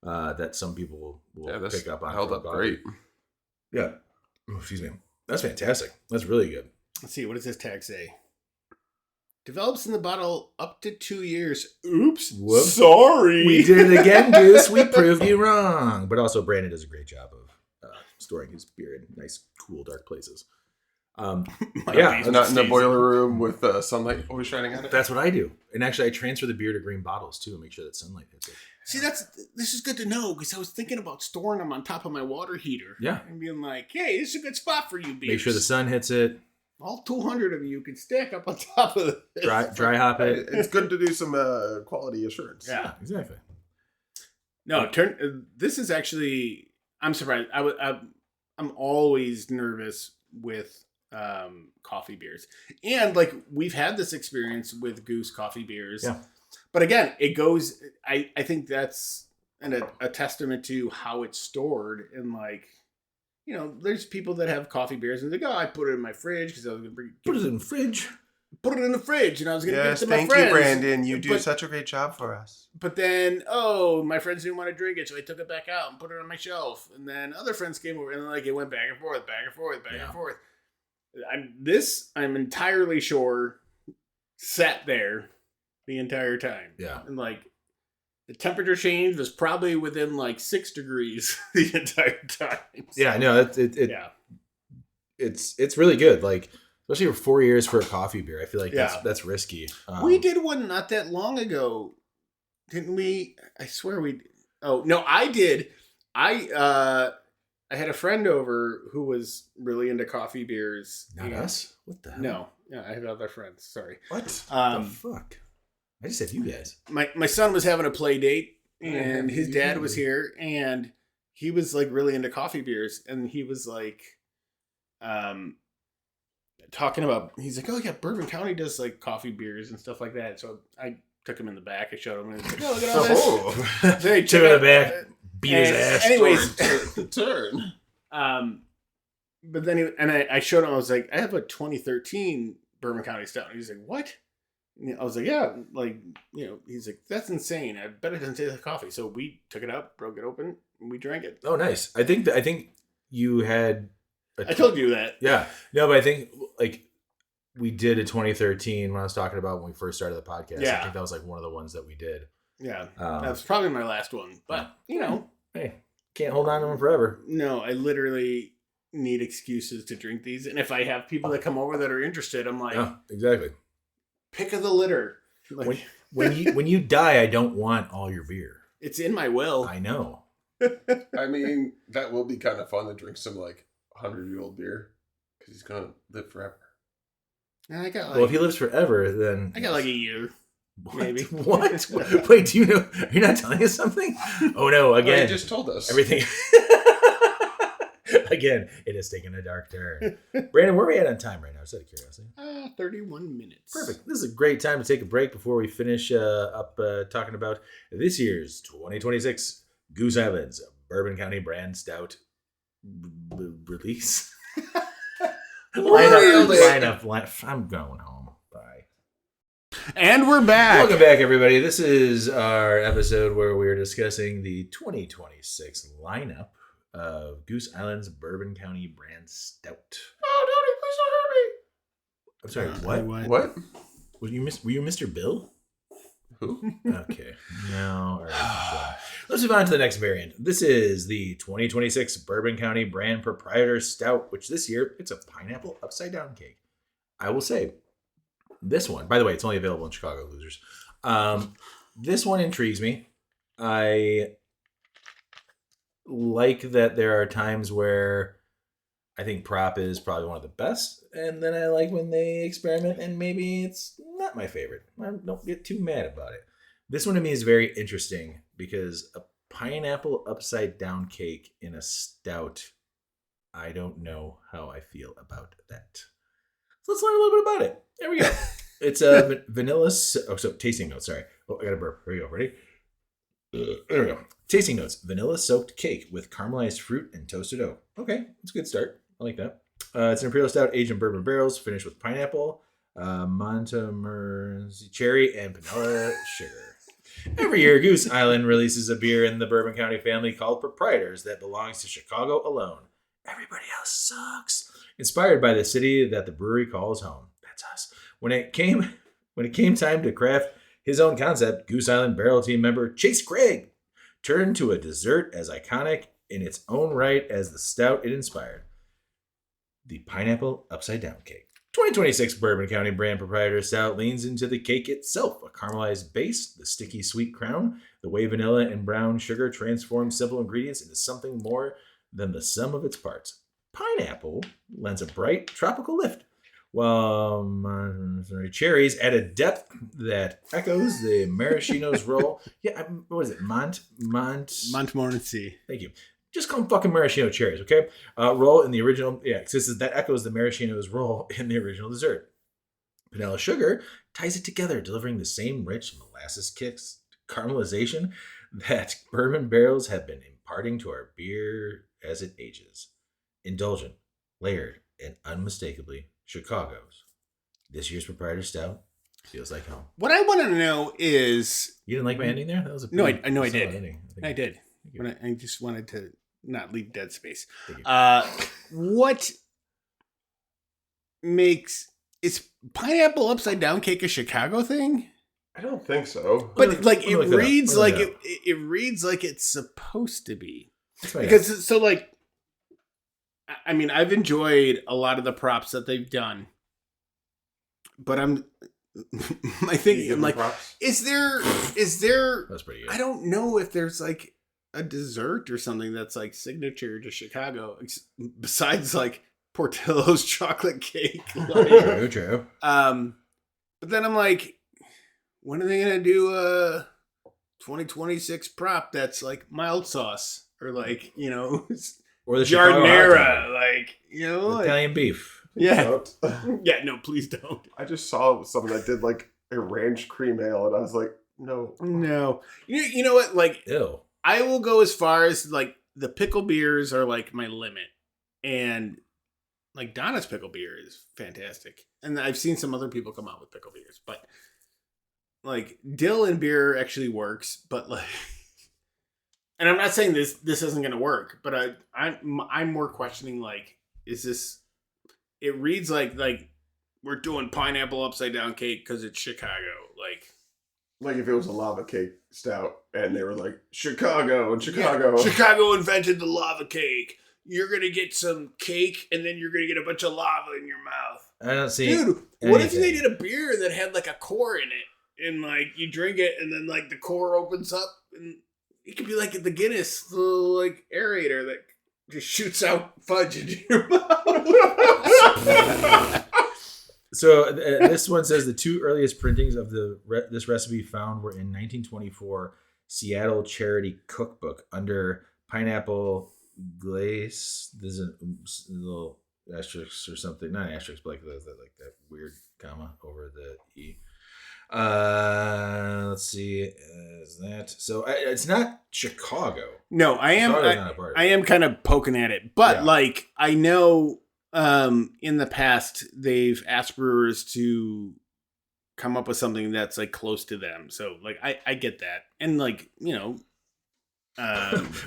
Speaker 2: that some people will pick up on.
Speaker 3: Held up great.
Speaker 2: Yeah. Oh, excuse me. That's fantastic. That's really good.
Speaker 1: Let's see, what does this tag say? Develops in the bottle up to 2 years. Oops.
Speaker 2: Whoops.
Speaker 1: Sorry.
Speaker 2: We did it again, Goose. We proved you wrong. But also, Brandon does a great job of storing his beer in nice, cool, dark places. Yeah,
Speaker 3: not in the boiler room with sunlight always shining on it.
Speaker 2: That's what I do. And actually, I transfer the beer to green bottles too and make sure that sunlight hits it.
Speaker 1: See, this is good to know because I was thinking about storing them on top of my water heater.
Speaker 2: Yeah.
Speaker 1: And being like, hey, this is a good spot for you, beers.
Speaker 2: Make sure the sun hits it.
Speaker 1: All 200 of you can stack up on top of this.
Speaker 2: Dry hop it.
Speaker 3: It's good to do some quality assurance.
Speaker 2: Yeah, exactly.
Speaker 1: No, this is actually, I'm surprised. I'm always nervous with coffee beers. And like we've had this experience with Goose coffee beers.
Speaker 2: Yeah.
Speaker 1: But again, it goes, I think that's a testament to how it's stored. And like, you know, there's people that have coffee beers and they go, I put it in my fridge because I was going to
Speaker 2: Put it in the fridge.
Speaker 1: Put it in the fridge and I was going to give it to my
Speaker 3: thank
Speaker 1: friends.
Speaker 3: you, Brandon. You do such a great job for us.
Speaker 1: But then, my friends didn't want to drink it, so I took it back out and put it on my shelf. And then other friends came over and like it went back and forth, back and forth, back and forth. I'm entirely sure sat there the entire time.
Speaker 2: Yeah.
Speaker 1: And like the temperature change was probably within like 6 degrees the entire time. So,
Speaker 2: Yeah, no, it's really good. Like especially for 4 years for a coffee beer. I feel like that's risky.
Speaker 1: We did one not that long ago. Didn't we? I swear we. Oh no, I did. I had a friend over who was really into coffee beers.
Speaker 2: Not us? What the hell?
Speaker 1: No, yeah, I have other friends. Sorry.
Speaker 2: What the fuck? I just said you guys.
Speaker 1: My son was having a play date, and his dad was here, and he was like really into coffee beers, and he was like, talking about. He's like, oh yeah, Bourbon County does like coffee beers and stuff like that. So I took him in the back. I showed him, and he's like, oh look at all this.
Speaker 2: They took him in the back, beat his ass.
Speaker 1: Anyways,
Speaker 3: turn.
Speaker 1: But then I showed him. I was like, I have a 2013 Bourbon County Stout. And he's like, what? And I was like, yeah, like, you know. He's like, that's insane. I bet it doesn't taste like coffee. So we took it up, broke it open, and we drank it.
Speaker 2: Oh, nice. I think you had.
Speaker 1: I told you that.
Speaker 2: Yeah. No, but I think like we did a 2013 when I was talking about when we first started the podcast.
Speaker 1: Yeah.
Speaker 2: I think that was like one of the ones that we did.
Speaker 1: Yeah. That was probably my last one. But, you know.
Speaker 2: Hey, can't hold on to them forever.
Speaker 1: No, I literally need excuses to drink these. And if I have people that come over that are interested, I'm like,
Speaker 2: oh, exactly.
Speaker 1: Pick of the litter. Like,
Speaker 2: when you die, I don't want all your beer.
Speaker 1: It's in my will.
Speaker 2: I know.
Speaker 3: I mean, that will be kind of fun to drink some like 100-year-old beer because he's gonna live forever.
Speaker 1: I got like,
Speaker 2: well, if he lives forever, then
Speaker 1: I got like a year.
Speaker 2: what?
Speaker 1: Maybe.
Speaker 2: What? Wait, do you know? Are you not telling us something? Oh no! Again,
Speaker 3: Well, he just told us
Speaker 2: everything. Again, it has taken a dark turn. Brandon, where are we at on time right now? Just out of curiosity.
Speaker 1: 31 minutes.
Speaker 2: Perfect. This is a great time to take a break before we finish up talking about this year's 2026 Goose Island's Bourbon County Brand Stout release. Lineup. I'm going home. Bye.
Speaker 1: And we're back.
Speaker 2: Welcome back, everybody. This is our episode where we're discussing the 2026 lineup of Goose Island's Bourbon County Brand Stout.
Speaker 3: Oh,
Speaker 2: I'm sorry,
Speaker 3: Tony,
Speaker 2: what?
Speaker 3: What?
Speaker 2: Were you Mr. Bill?
Speaker 3: Who?
Speaker 2: Okay. No. All right. Let's move on to the next variant. This is the 2026 Bourbon County Brand Proprietor Stout, which this year, it's a pineapple upside down cake. I will say, this one, by the way, it's only available in Chicago, losers. This one intrigues me. I like that there are times where I think prop is probably one of the best, and then I like when they experiment and maybe it's not my favorite. I don't get too mad about it. This one to me is very interesting because a pineapple upside down cake in a stout, I don't know how I feel about that. So let's learn a little bit about it. There we go. It's a vanilla, so tasting notes, sorry. Oh, I got a burp. Here we go. Ready? There we go. Tasting notes: vanilla soaked cake with caramelized fruit and toasted oat. Okay, that's a good start. I like that. It's an imperial stout aged in bourbon barrels, finished with pineapple, Montmorency cherry, and vanilla sugar. Every year, Goose Island releases a beer in the Bourbon County family called Proprietors that belongs to Chicago alone. Everybody else sucks. Inspired by the city that the brewery calls home. That's us. When it came time to craft his own concept, Goose Island Barrel Team member Chase Craig turned to a dessert as iconic in its own right as the stout it inspired. The Pineapple Upside Down Cake. 2026 Bourbon County brand proprietor stout leans into the cake itself. A caramelized base, the sticky sweet crown, the way vanilla and brown sugar transform simple ingredients into something more than the sum of its parts. Pineapple lends a bright tropical lift, while cherries add a depth that echoes the maraschino's roll. Yeah, what is it?
Speaker 1: Montmorency.
Speaker 2: Thank you. Just call them fucking maraschino cherries, okay? Roll in the original, because that echoes the maraschino's roll in the original dessert. Vanilla sugar ties it together, delivering the same rich molasses kicks, caramelization that bourbon barrels have been imparting to our beer as it ages. Indulgent, layered, and unmistakably Chicago's. This year's proprietor stout feels like home.
Speaker 1: What I want to know is...
Speaker 2: You didn't like my ending there? That was a
Speaker 1: No, I know I did.
Speaker 2: Ending.
Speaker 1: I did. I just wanted to not leave dead space.
Speaker 2: Thank
Speaker 1: What makes... Is pineapple upside down cake a Chicago thing?
Speaker 3: I don't think so.
Speaker 1: But like it reads like
Speaker 2: it.
Speaker 1: it reads like it's supposed to be.
Speaker 2: Right.
Speaker 1: Because so like I mean, I've enjoyed a lot of the props that they've done. But I'm like
Speaker 3: props?
Speaker 1: is there
Speaker 2: That's pretty good.
Speaker 1: I don't know if there's like a dessert or something that's like signature to Chicago besides like Portillo's chocolate cake. Like,
Speaker 2: True.
Speaker 1: But then I'm like, when are they gonna do a 2026 prop that's like mild sauce or like, you know,
Speaker 2: or the
Speaker 1: jardinera, like, you know,
Speaker 2: Italian beef.
Speaker 1: Yeah. Yeah, no, please don't.
Speaker 3: I just saw something that did like a ranch cream ale and I was like, no.
Speaker 1: You know what? Like,
Speaker 2: ew.
Speaker 1: I will go as far as like the pickle beers are like my limit. And like Donna's pickle beer is fantastic. And I've seen some other people come out with pickle beers, but like dill and beer actually works, but like, and I'm not saying this isn't going to work, but I'm more questioning like, is this, it reads like we're doing pineapple upside down cake because it's Chicago.
Speaker 3: Like if it was a lava cake stout and they were like, Chicago and Chicago.
Speaker 1: Yeah, Chicago invented the lava cake. You're going to get some cake and then you're going to get a bunch of lava in your mouth.
Speaker 2: I don't see.
Speaker 1: Dude, what if they did a beer that had like a core in it and like you drink it and then like the core opens up and it could be like the Guinness, the like aerator that just shoots out fudge into your mouth.
Speaker 2: So this one says the two earliest printings of this recipe found were in 1924 Seattle Charity Cookbook under pineapple glaze. There's a little asterisk or something, not asterisk, but like that weird comma over the E. Let's see, is that so? It's not Chicago.
Speaker 1: No, I am kind of poking at it, but like I know in the past they've asked brewers to come up with something that's like close to them. So like I get that, and like, you know,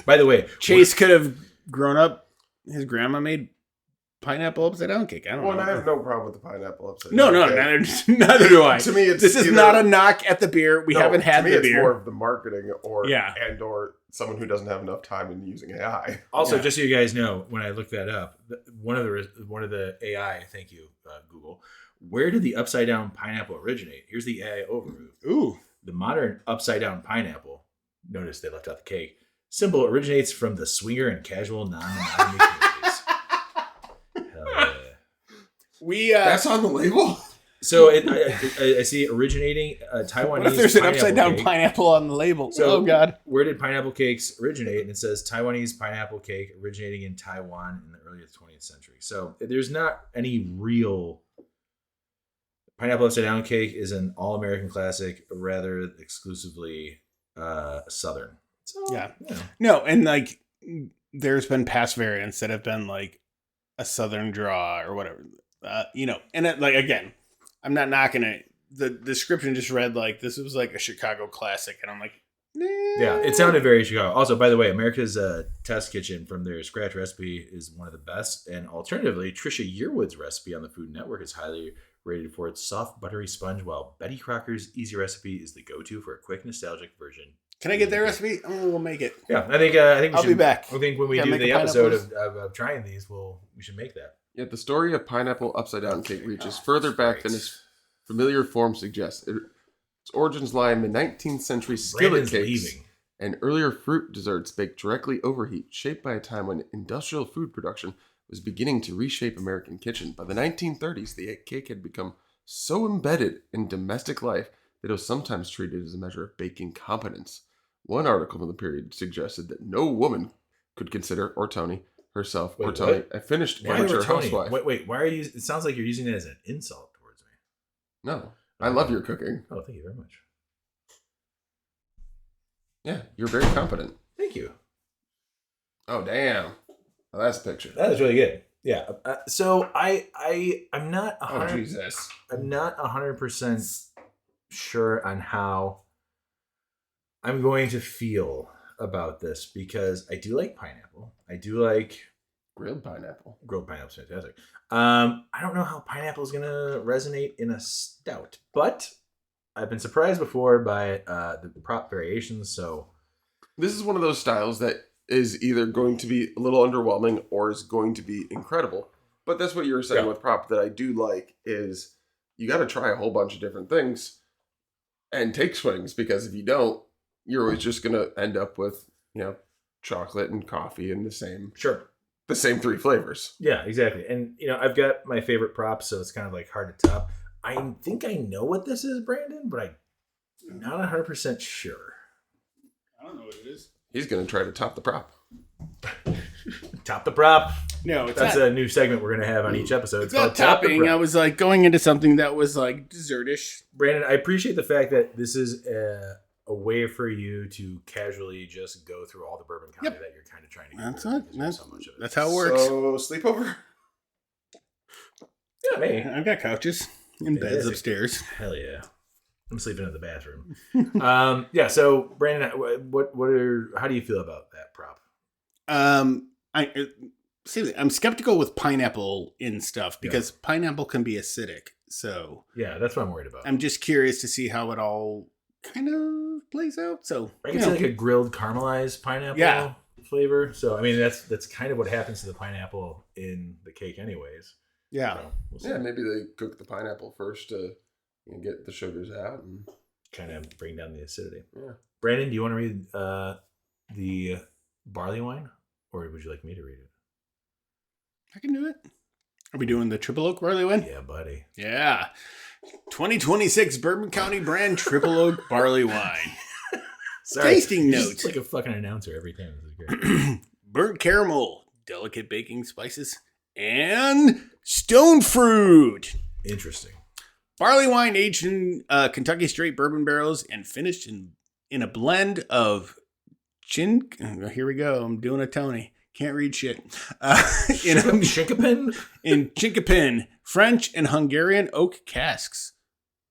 Speaker 2: by the way,
Speaker 1: Chase could have grown up. His grandma made pineapple upside down cake. I don't know.
Speaker 3: And I have no problem with the pineapple upside
Speaker 1: down. No, neither do I.
Speaker 3: To me,
Speaker 1: this is not a knock at the beer. We haven't had the beer.
Speaker 3: It's more of the marketing or someone who doesn't have enough time in using AI.
Speaker 2: Also, just so you guys know, when I looked that up, one of the AI, thank you, Google, where did the upside down pineapple originate? Here's the AI overview.
Speaker 1: Ooh.
Speaker 2: The modern upside down pineapple, notice they left out the cake, symbol originates from the swinger and casual non-monogamy communities. Hell yeah.
Speaker 3: That's on the label?
Speaker 2: So I see originating Taiwanese.
Speaker 1: What if there's an upside down pineapple on the label?
Speaker 2: So,
Speaker 1: oh God!
Speaker 2: Where did pineapple cakes originate? And it says Taiwanese pineapple cake originating in Taiwan in the early 20th century. So there's not any real pineapple upside down cake is an all-American classic, rather exclusively Southern. So,
Speaker 1: Yeah.
Speaker 2: you know.
Speaker 1: No, and like there's been past variants that have been like a Southern draw or whatever. And it, like again, I'm not knocking it. The description just read like this was like a Chicago classic, and I'm like, nah.
Speaker 2: Yeah, it sounded very Chicago. Also, by the way, America's Test Kitchen from their scratch recipe is one of the best. And alternatively, Trisha Yearwood's recipe on the Food Network is highly rated for its soft, buttery sponge, while Betty Crocker's easy recipe is the go-to for a quick, nostalgic version.
Speaker 1: Can I get their recipe? Oh, we'll make it.
Speaker 2: Yeah, I think we
Speaker 1: I'll
Speaker 2: should
Speaker 1: be back.
Speaker 2: I think when we
Speaker 1: Yeah,
Speaker 2: do
Speaker 1: make
Speaker 2: the
Speaker 1: a
Speaker 2: episode
Speaker 1: pineapple.
Speaker 2: of trying these, we should make that.
Speaker 5: Yet the story of pineapple upside down cake reaches further back than its familiar form suggests. Its origins lie in the 19th century skillet
Speaker 2: Brandon's
Speaker 5: cakes
Speaker 2: leaving.
Speaker 5: and earlier fruit desserts baked directly over heat, shaped by a time when industrial food production was beginning to reshape American kitchen. By the 1930s, the cake had become so embedded in domestic life that it was sometimes treated as a measure of baking competence. One article from the period suggested that no woman could consider Tony herself
Speaker 2: Wait,
Speaker 5: Tony
Speaker 2: what?
Speaker 5: a finished
Speaker 2: Why
Speaker 5: amateur
Speaker 2: Tony?
Speaker 5: housewife.
Speaker 2: Wait, why are you? It sounds like you're using it as an insult towards me.
Speaker 5: No, I love your cooking.
Speaker 2: Oh, thank you very much.
Speaker 5: Yeah, you're very competent.
Speaker 2: Thank you.
Speaker 5: Oh, damn. Oh, that's a picture.
Speaker 2: That was really good. Yeah. So I'm not.
Speaker 5: Oh, Jesus.
Speaker 2: I'm not 100% sure on how I'm going to feel about this because I do like pineapple. I do like
Speaker 5: Grilled pineapple.
Speaker 2: grilled pineapple's fantastic. I don't know how pineapple is going to resonate in a stout, but I've been surprised before by the prop variations. So
Speaker 5: This is one of those styles that is either going to be a little underwhelming or is going to be incredible. But that's what you were saying
Speaker 2: Yeah.
Speaker 5: with prop that I do like is you got to try a whole bunch of different things and take swings, because if you don't, you're always just going to end up with, chocolate and coffee and the same
Speaker 2: sure.
Speaker 5: 3 flavors.
Speaker 2: Yeah, exactly. And, I've got my favorite props, so it's kind of like hard to top. I think I know what this is, Brandon, but I'm not 100% sure.
Speaker 1: I don't know what it is.
Speaker 5: He's going to try to top the prop.
Speaker 2: Top the prop.
Speaker 1: No, it's
Speaker 2: That's
Speaker 1: not.
Speaker 2: a new segment we're going to have on each episode.
Speaker 1: It's not topping. I was like going into something that was like dessertish.
Speaker 2: Brandon, I appreciate the fact that this is a way for you to casually just go through all the Bourbon County that you're kind of trying to get
Speaker 1: That's
Speaker 2: through
Speaker 1: not.
Speaker 2: because there's so much of it.
Speaker 1: That's how it works.
Speaker 3: So sleepover.
Speaker 2: Yeah, maybe.
Speaker 1: I've got couches and beds
Speaker 2: Fantastic.
Speaker 1: upstairs.
Speaker 2: Hell yeah. I'm sleeping in the bathroom. Yeah, so Brandon, how do you feel about that prop?
Speaker 1: I'm skeptical with pineapple in stuff because pineapple can be acidic. So
Speaker 2: Yeah, that's what I'm worried about.
Speaker 1: I'm just curious to see how it all kind of plays out. So
Speaker 2: I can see like a grilled caramelized pineapple flavor. So I mean that's kind of what happens to the pineapple in the cake anyways.
Speaker 1: yeah.
Speaker 2: So we'll see.
Speaker 5: Yeah, maybe they cook the pineapple first to get the sugars out. And
Speaker 2: Kind of bring down the acidity.
Speaker 5: Yeah.
Speaker 2: Brandon, do you want to read the barley wine? Or would you like me to read it?
Speaker 1: I can do it. Are we doing the Triple Oak Barley Wine?
Speaker 2: Yeah, buddy.
Speaker 1: Yeah. 2026 Bourbon County brand Triple Oak Barley Wine.
Speaker 2: Sorry.
Speaker 1: Tasting
Speaker 2: You're just
Speaker 1: notes.
Speaker 2: like a fucking announcer every time. This is great.
Speaker 1: Burnt caramel, delicate baking spices, and stone fruit.
Speaker 2: Interesting.
Speaker 1: Barley wine aged in Kentucky straight bourbon barrels and finished in a blend of here we go. I'm doing a Tony. Can't read shit. In
Speaker 2: Chinkapin?
Speaker 1: Chinkapin, French and Hungarian oak casks.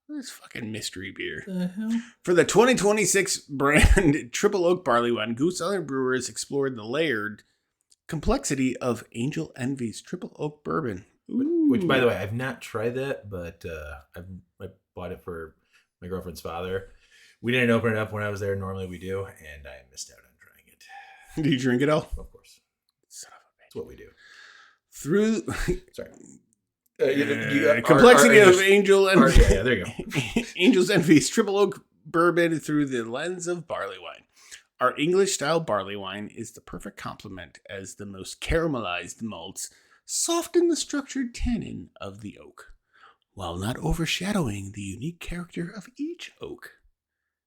Speaker 1: This fucking mystery beer.
Speaker 2: The hell?
Speaker 1: For the 2026 brand Triple Oak Barley Wine, Goose Cellar Brewers explored the layered complexity of Angel Envy's Triple Oak Bourbon.
Speaker 2: Which, by the way, I've not tried that, but I bought it for my girlfriend's father. We didn't open it up when I was there. Normally we do, and I missed out on trying it.
Speaker 1: Do you drink it all?
Speaker 2: Of course.
Speaker 1: Son of a
Speaker 2: That's what we do.
Speaker 1: Through
Speaker 2: Sorry.
Speaker 1: complexity of Angel Envy.
Speaker 2: Yeah, there you go.
Speaker 1: Angel's Envy's Triple Oak Bourbon through the lens of barley wine. Our English-style barley wine is the perfect complement as the most caramelized malts soften the structured tannin of the oak, while not overshadowing the unique character of each oak.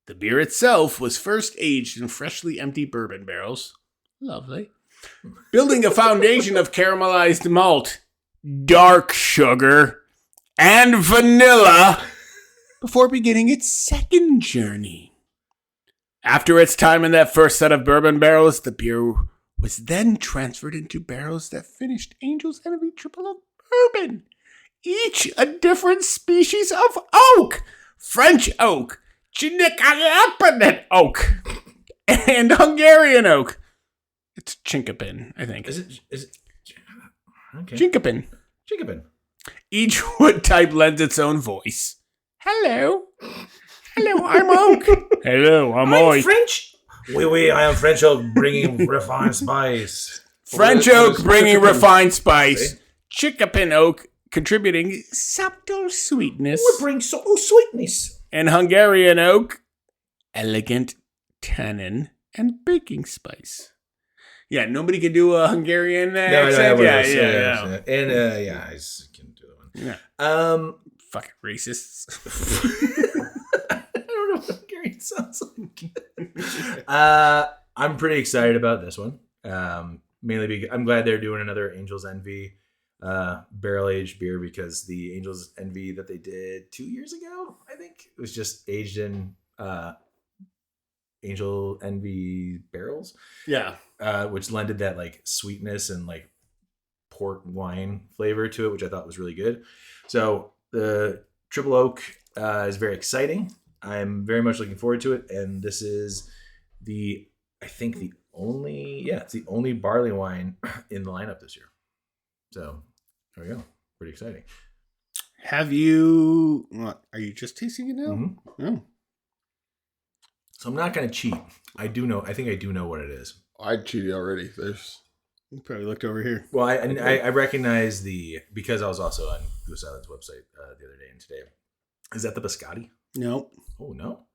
Speaker 1: The beer itself was first aged in freshly emptied bourbon barrels. Lovely. Building a foundation of caramelized malt, dark sugar, and vanilla before beginning its second journey. After its time in that first set of bourbon barrels, the beer was then transferred into barrels that finished Angel's Envy Triple Oak Bourbon. Each a different species of oak. French oak, Chinkapin oak, and Hungarian oak. It's Chinkapin, I think.
Speaker 2: Is it? Okay.
Speaker 1: Chinkapin.
Speaker 2: Chinkapin.
Speaker 1: Each wood type lends its own voice. Hello. Hello, I'm oak. Hello, I'm oak.
Speaker 2: French. Oui, I am French oak bringing refined spice.
Speaker 1: French oak bringing refined spice. Chinkapin oak contributing subtle sweetness.
Speaker 2: We bring subtle sweetness.
Speaker 1: And Hungarian oak, elegant tannin and baking spice. Yeah, nobody can do a Hungarian accent. Yeah.
Speaker 2: And I just can do one.
Speaker 1: Yeah. Fucking racists.
Speaker 2: I don't know what Hungarian sounds like. I'm pretty excited about this one. Mainly because I'm glad they're doing another Angel's Envy barrel aged beer, because the Angel's Envy that they did 2 years ago, I think, it was just aged in Angel Envy barrels.
Speaker 1: Yeah.
Speaker 2: Which lended that like sweetness and like port wine flavor to it, which I thought was really good. So the Triple Oak is very exciting. I'm very much looking forward to it, and this is it's the only barley wine in the lineup this year. So there we go. Pretty exciting.
Speaker 1: Have you? What, are you just tasting it now?
Speaker 2: Mm-hmm.
Speaker 1: No.
Speaker 2: So I'm not going to cheat. I think I do know what it is.
Speaker 5: I cheated already.
Speaker 1: You probably looked over here.
Speaker 2: Well, I recognize because I was also on Goose Island's website the other day and today. Is that the biscotti?
Speaker 1: No.
Speaker 2: Oh, no?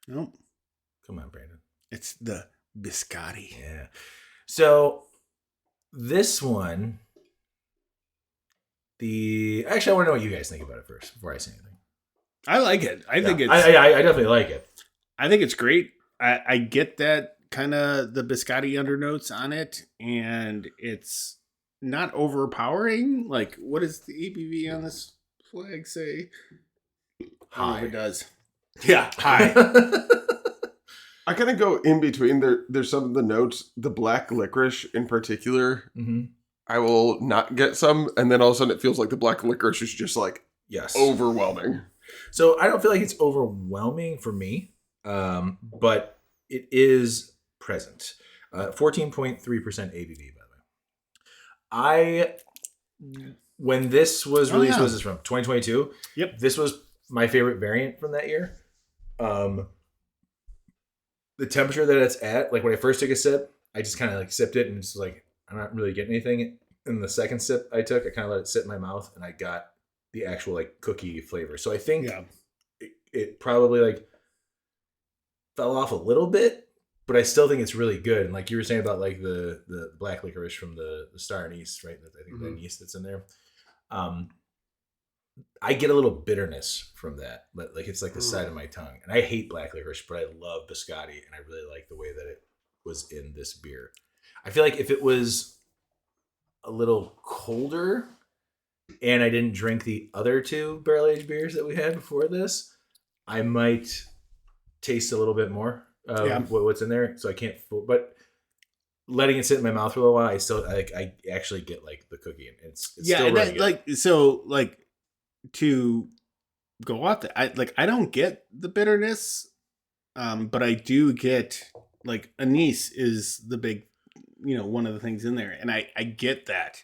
Speaker 1: No.
Speaker 2: Come on, Brandon.
Speaker 1: It's the biscotti.
Speaker 2: Yeah. So this one, actually, I want to know what you guys think about it first before I say anything.
Speaker 1: I like it. I think
Speaker 2: I definitely like it.
Speaker 1: I think it's great. I get that kind of the biscotti undernotes on it, and it's not overpowering. Like, what does the ABV on this flag say?
Speaker 2: High.
Speaker 1: It does. Yeah, high.
Speaker 5: I kind of go in between. There's some of the notes, the black licorice in particular.
Speaker 2: Mm-hmm.
Speaker 5: I will not get some, and then all of a sudden it feels like the black licorice is just like overwhelming.
Speaker 2: So I don't feel like it's overwhelming for me, but it is present. 14.3% ABV, by the way. When this was released, was this from 2022?
Speaker 1: Yep.
Speaker 2: This was my favorite variant from that year. The temperature that it's at, like when I first took a sip, I just kind of like sipped it and just like, I'm not really getting anything. And the second sip I took, I kind of let it sit in my mouth and I got the actual like cookie flavor. So I think it probably like fell off a little bit, but I still think it's really good. And like you were saying about like the black licorice from the Star Anise, right? I think the anise that's in there. I get a little bitterness from that. Like it's like the side of my tongue. And I hate black licorice, but I love biscotti, and I really like the way that it was in this beer. I feel like if it was a little colder and I didn't drink the other two barrel-aged beers that we had before this, I might taste a little bit more of what's in there. So I can't, but letting it sit in my mouth for a little while, I actually get like the cookie, and it's still really good.
Speaker 1: To go off that, I don't get the bitterness, but I do get like anise is the big, one of the things in there, and I get that,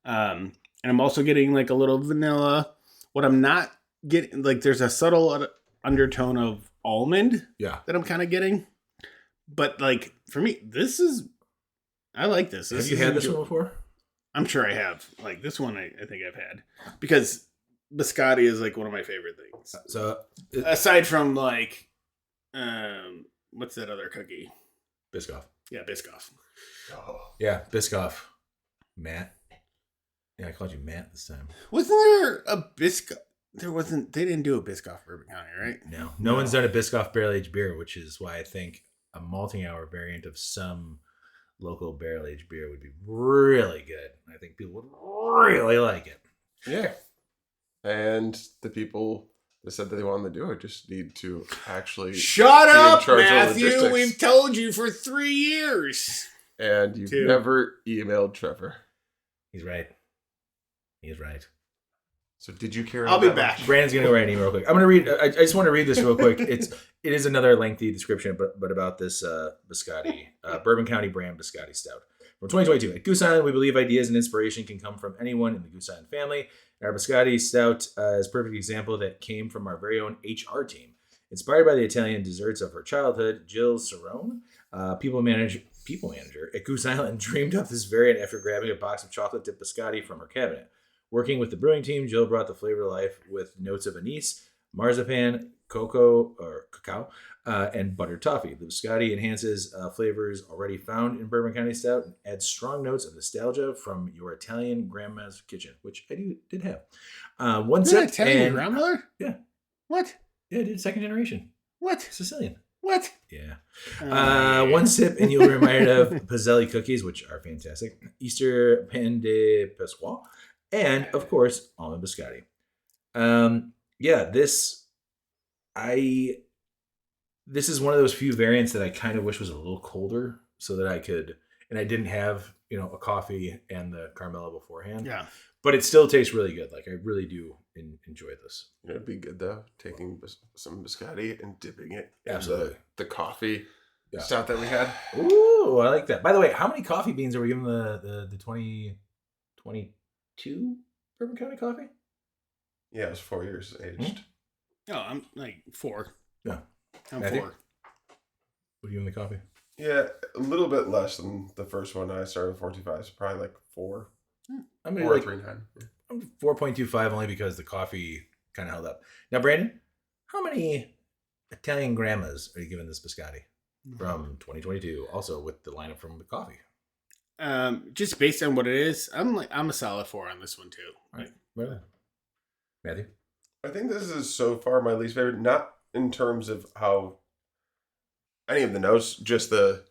Speaker 1: and I'm also getting like a little vanilla. What I'm not getting, like, there's a subtle undertone of almond, that I'm kind of getting, but like for me, I like this.
Speaker 2: Have you had this one before?
Speaker 1: I'm sure I have. Like this one, I think I've had, because biscotti is like one of my favorite things.
Speaker 2: So
Speaker 1: aside from like, what's that other cookie?
Speaker 2: Biscoff.
Speaker 1: Yeah, Biscoff.
Speaker 3: Oh.
Speaker 2: Yeah, Biscoff. Matt. Yeah, I called you Matt this time.
Speaker 1: Wasn't there a Biscoff? There wasn't. They didn't do a Biscoff Bourbon County, right?
Speaker 2: No one's done a Biscoff barrel-aged beer, which is why I think a malting hour variant of some local barrel-aged beer would be really good. I think people would really like it.
Speaker 5: Yeah. And the people They said that they wanted to do it. Just need to actually
Speaker 1: Shut
Speaker 5: be in
Speaker 1: up,
Speaker 5: charge of
Speaker 1: Matthew.
Speaker 5: logistics.
Speaker 1: We've told you for 3 years.
Speaker 5: And you've
Speaker 1: 2.
Speaker 5: never emailed Trevor.
Speaker 2: He's right. He's right.
Speaker 5: So did you carry?
Speaker 1: I'll
Speaker 5: on
Speaker 1: be
Speaker 5: that
Speaker 1: back.
Speaker 5: much?
Speaker 2: Brandon's gonna go write an email real quick. I'm gonna read. I just want to read this real quick. It is another lengthy description, but about this biscotti, Bourbon County brand biscotti stout from 2022. At Goose Island, we believe ideas and inspiration can come from anyone in the Goose Island family. Our biscotti stout is a perfect example that came from our very own HR team, inspired by the Italian desserts of her childhood. Jill Cerrone, people manager at Goose Island, dreamed up this variant after grabbing a box of chocolate dipped biscotti from her cabinet. Working with the brewing team, Jill brought the flavor to life with notes of anise, marzipan, cacao, and buttered toffee. The biscotti enhances flavors already found in Bourbon County Stout and adds strong notes of nostalgia from your Italian grandma's kitchen, which I did have. One
Speaker 1: Is that
Speaker 2: sip
Speaker 1: Italian
Speaker 2: and
Speaker 1: grandmother?
Speaker 2: Yeah.
Speaker 1: What?
Speaker 2: Yeah, I did second generation
Speaker 1: What?
Speaker 2: Sicilian.
Speaker 1: What?
Speaker 2: Yeah. One sip and you'll be reminded of Pizzelli cookies, which are fantastic. Easter pain de Pasqua. And, of course, almond biscotti. This is one of those few variants that I kind of wish was a little colder so that I could, and I didn't have, a coffee and the Carmela beforehand.
Speaker 1: Yeah.
Speaker 2: But it still tastes really good. Like, I really do enjoy this.
Speaker 5: It'd be good though, taking some biscotti and dipping it
Speaker 2: Absolutely.
Speaker 5: in the coffee stout that we had.
Speaker 2: Ooh, I like that. By the way, how many coffee beans are we giving the 2022 Bourbon County coffee?
Speaker 3: Yeah, it was 4 years aged.
Speaker 1: No, I'm like 4.
Speaker 2: Yeah.
Speaker 1: I'm
Speaker 2: Matthew?
Speaker 1: 4.
Speaker 2: What are you giving the coffee?
Speaker 3: Yeah, a little bit less than the first one. I started 4.25, so probably like 4.
Speaker 2: I'm gonna
Speaker 5: Or
Speaker 2: like
Speaker 5: 3.9.
Speaker 2: I'm 4.25 only because the coffee kind of held up. Now, Brandon, how many Italian grandmas are you giving this biscotti from 2022? Also with the lineup from the coffee.
Speaker 1: Just based on what it is, I'm a solid 4 on this one too.
Speaker 2: Right. Right. Matthew?
Speaker 3: I think this is so far my least favorite, not in terms of how any of the notes, just the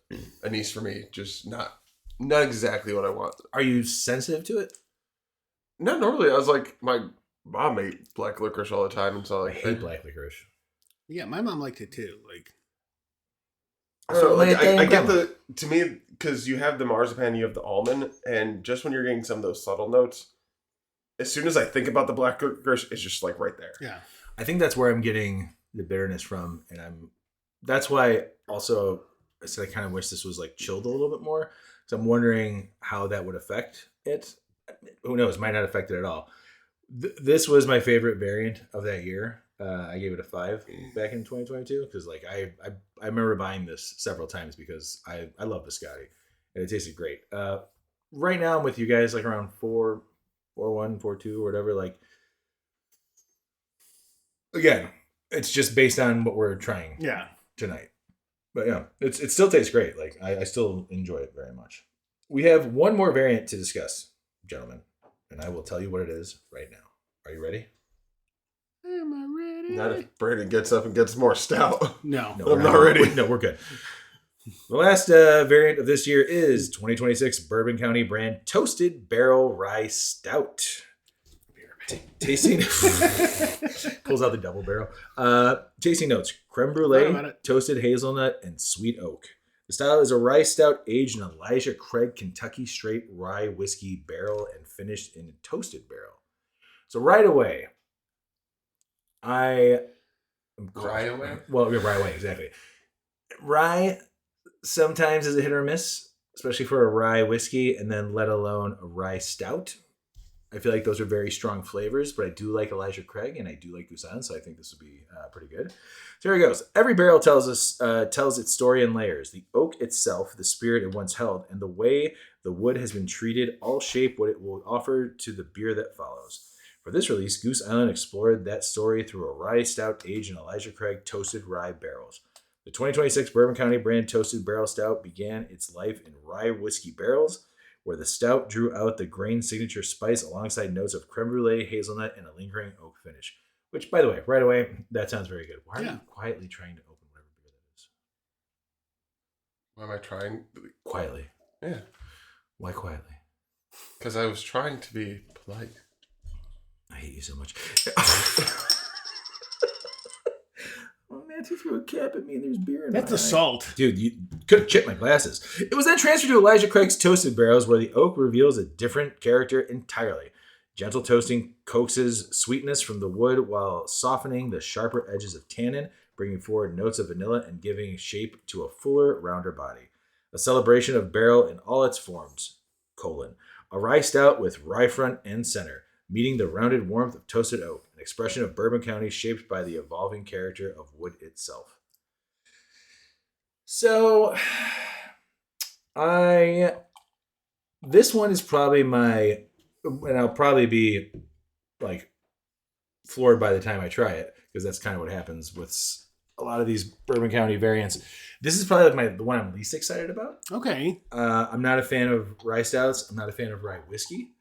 Speaker 3: anise for me, just not exactly what I want.
Speaker 2: Are you sensitive to it?
Speaker 5: Not normally. I was like, my mom ate black licorice all the time, and so
Speaker 2: I
Speaker 5: like,
Speaker 2: hate black licorice.
Speaker 1: Yeah, my mom liked it too. Like,
Speaker 3: I don't know,
Speaker 2: my
Speaker 3: like, I
Speaker 2: Italian
Speaker 3: get
Speaker 2: grandma.
Speaker 3: to me, because you have the marzipan, you have the almond, and just when you're getting some of those subtle notes, as soon as I think about the black licorice, it's just like right there.
Speaker 1: yeah.
Speaker 2: I think that's where I'm getting the bitterness from, and that's why also I said I kind of wish this was like chilled a little bit more. So I'm wondering how that would affect it. Who knows? Might not affect it at all. This was my favorite variant of that year. I gave it a 5 back in 2022 because like I remember buying this several times because I love biscotti and it tasted great. Right now I'm with you guys like around 4.1, 4.2 or whatever. Like again, it's just based on what we're trying tonight. But yeah, it still tastes great. Like I still enjoy it very much. We have one more variant to discuss, gentlemen, and I will tell you what it is right now. Are you ready?
Speaker 1: Am I ready?
Speaker 3: Not if Brandon gets up and gets more stout.
Speaker 1: No.
Speaker 2: No,
Speaker 3: I'm
Speaker 2: we're
Speaker 3: not ready.
Speaker 2: No, we're good. The last variant of this year is 2026 Bourbon County brand Toasted Barrel Rye Stout. Tasting pulls out the double barrel. Tasting notes: creme brulee, toasted hazelnut, and sweet oak. The style is a rye stout aged in Elijah Craig Kentucky straight rye whiskey barrel and finished in a toasted barrel. So right away,
Speaker 5: Rye away?
Speaker 2: Well, rye away, exactly. Rye sometimes is a hit or miss, especially for a rye whiskey, and then let alone a rye stout. I feel like those are very strong flavors, but I do like Elijah Craig and I do like Goose Island, so I think this would be pretty good. So here it goes. Every barrel tells its story in layers. The oak itself, the spirit it once held, and the way the wood has been treated all shape what it will offer to the beer that follows. For this release, Goose Island explored that story through a rye stout aged in Elijah Craig toasted rye barrels. The 2026 Bourbon County brand Toasted Barrel Stout began its life in rye whiskey barrels, where the stout drew out the grain signature spice alongside notes of creme brulee, hazelnut, and a lingering oak finish. Which, by the way, right away, that sounds very good. Why are you quietly trying to open whatever beer that is?
Speaker 5: Why am I trying?
Speaker 2: Quietly.
Speaker 5: Yeah.
Speaker 2: Why quietly?
Speaker 5: Because I was trying to be polite.
Speaker 2: I hate you so much. He threw a cap at me and there's beer in
Speaker 1: That's
Speaker 2: my eye.
Speaker 1: assault.
Speaker 2: Dude, you could have chipped my glasses. It was then transferred to Elijah Craig's toasted barrels where the oak reveals a different character entirely. Gentle toasting coaxes sweetness from the wood while softening the sharper edges of tannin, bringing forward notes of vanilla and giving shape to a fuller, rounder body. A celebration of barrel in all its forms, a rye stout with rye front and center, meeting the rounded warmth of toasted oak, an expression of Bourbon County shaped by the evolving character of wood itself. So, this one is probably and I'll probably be like floored by the time I try it, because that's kind of what happens with a lot of these Bourbon County variants. This is probably like the one I'm least excited about.
Speaker 1: Okay.
Speaker 2: I'm not a fan of rye stouts. I'm not a fan of rye whiskey.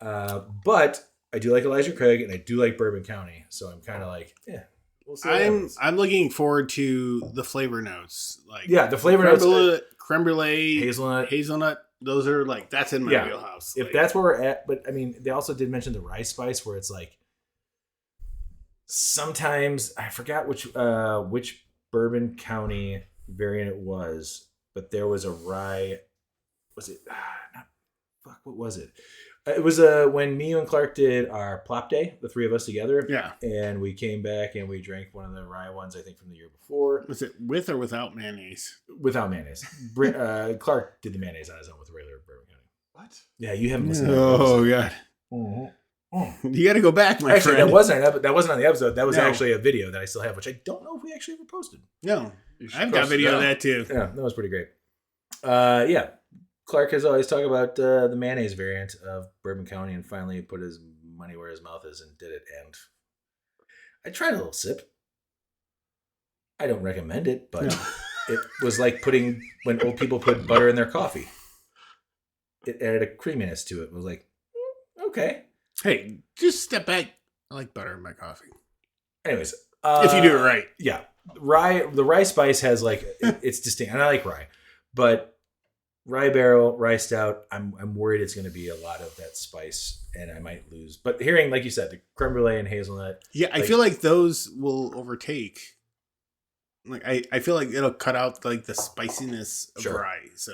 Speaker 2: But I do like Elijah Craig and I do like Bourbon County. So I'm kind of like, yeah. We'll see.
Speaker 1: I'm looking forward to the flavor notes. Like
Speaker 2: the flavor notes.
Speaker 1: Creme brulee,
Speaker 2: hazelnut.
Speaker 1: Those are like, that's in my wheelhouse.
Speaker 2: If that's where we're at. But I mean, they also did mention the rye spice where it's like, sometimes I forgot which Bourbon County variant it was, but there was a rye. Was it? What was it? It was when me and Clark did our plop day, the three of us together.
Speaker 1: Yeah.
Speaker 2: And we came back and we drank one of the rye ones, I think, from the year before.
Speaker 1: Was it with or without mayonnaise?
Speaker 2: Without mayonnaise. Clark did the mayonnaise on his own with regular Bourbon County.
Speaker 3: What?
Speaker 2: Yeah, you haven't listened.
Speaker 1: Oh God. You got to go back, my
Speaker 2: actually,
Speaker 1: friend.
Speaker 2: that wasn't on the episode. That was actually a video that I still have, which I don't know if we actually ever posted.
Speaker 1: No, I've got video of that too.
Speaker 2: Yeah, that was pretty great. Yeah, Clark has always talked about the mayonnaise variant of Bourbon County, and finally put his money where his mouth is and did it. And I tried a little sip. I don't recommend it, but it was like when old people put butter in their coffee. It added a creaminess to it. It was like, okay.
Speaker 1: Hey, just step back. I like butter in my coffee.
Speaker 2: Anyways.
Speaker 1: If you do it right.
Speaker 2: Yeah. The rye spice has like, it's distinct. And I like rye. But rye barrel, rye stout, I'm worried it's going to be a lot of that spice and I might lose. But hearing, like you said, the creme brulee and hazelnut.
Speaker 1: Yeah, I feel like those will overtake. Like I feel like it'll cut out like the spiciness of rye. So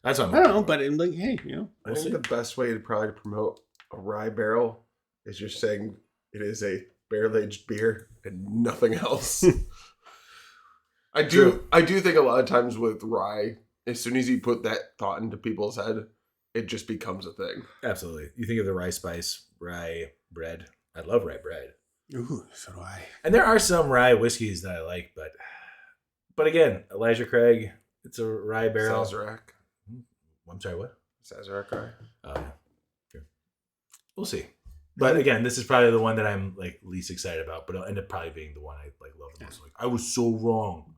Speaker 2: that's what
Speaker 1: I don't know, but I'm like, hey,
Speaker 3: I think the best way to probably promote a rye barrel is just saying it is a barrel-aged beer and nothing else. I do think a lot of times with rye, as soon as you put that thought into people's head, it just becomes a thing.
Speaker 2: Absolutely. You think of the rye spice, rye bread. I love rye bread.
Speaker 1: Ooh, so do I.
Speaker 2: And there are some rye whiskeys that I like, but again, Elijah Craig, it's a rye barrel.
Speaker 3: Sazerac.
Speaker 2: I'm sorry, what?
Speaker 3: Sazerac rye.
Speaker 2: Oh, yeah. Sure. We'll see. But again, this is probably the one that I'm like least excited about, but it'll end up probably being the one I like love the most. Like, I was so wrong.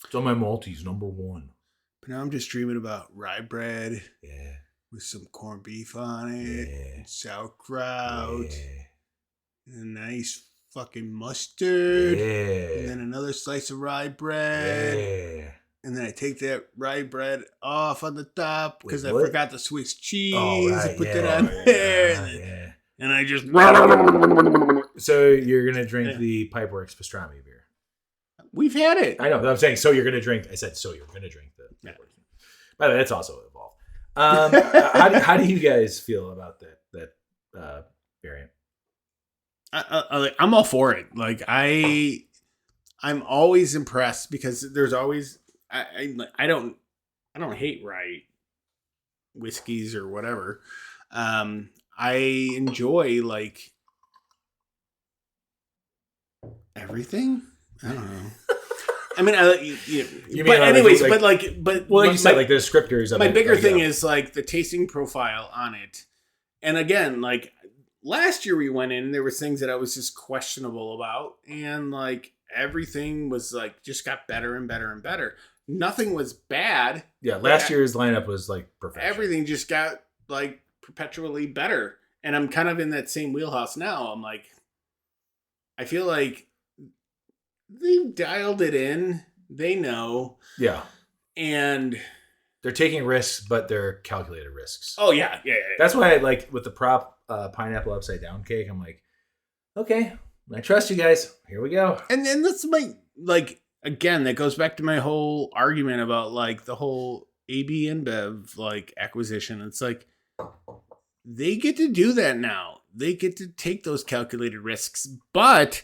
Speaker 2: It's on my Maltese, number 1.
Speaker 1: But now I'm just dreaming about rye bread.
Speaker 2: Yeah.
Speaker 1: With some corned beef on it.
Speaker 2: Yeah.
Speaker 1: And sauerkraut.
Speaker 2: Yeah.
Speaker 1: And a nice fucking mustard.
Speaker 2: Yeah.
Speaker 1: And then another slice of rye bread.
Speaker 2: Yeah.
Speaker 1: And then I take that rye bread off on the top because I
Speaker 2: Wait, what?
Speaker 1: forgot the Swiss cheese.
Speaker 2: Oh, right.
Speaker 1: And put
Speaker 2: Yeah.
Speaker 1: that on there.
Speaker 2: Yeah.
Speaker 1: And I just...
Speaker 2: So you're going to drink the Pipeworks pastrami beer.
Speaker 1: We've had it.
Speaker 2: I know. But I'm saying, so you're going to drink. I said, so you're going to drink the.
Speaker 1: Yeah.
Speaker 2: By the way, that's also involved. How do you guys feel about that variant?
Speaker 1: I'm all for it. Like I'm always impressed because there's always I don't hate rye whiskeys or whatever. I enjoy like everything. I don't know. I mean, but anyways, but
Speaker 2: you said, like the descriptors of
Speaker 1: my
Speaker 2: it.
Speaker 1: bigger thing is like the tasting profile on it. And again, like last year we went in, there was things that I was just questionable about, and like everything was like just got better and better and better. Nothing was bad.
Speaker 2: Yeah, last year's lineup was like perfect.
Speaker 1: Everything just got like perpetually better, and I'm kind of in that same wheelhouse now. I'm like, I feel like they've dialed it in. They know.
Speaker 2: Yeah.
Speaker 1: And
Speaker 2: they're taking risks, but they're calculated risks.
Speaker 1: Oh, yeah.
Speaker 2: That's why I like with the prop pineapple upside down cake. I'm like, okay, I trust you guys. Here we go.
Speaker 1: And then that's like, again, that goes back to my whole argument about like the whole AB InBev like acquisition. It's like they get to do that now. They get to take those calculated risks, but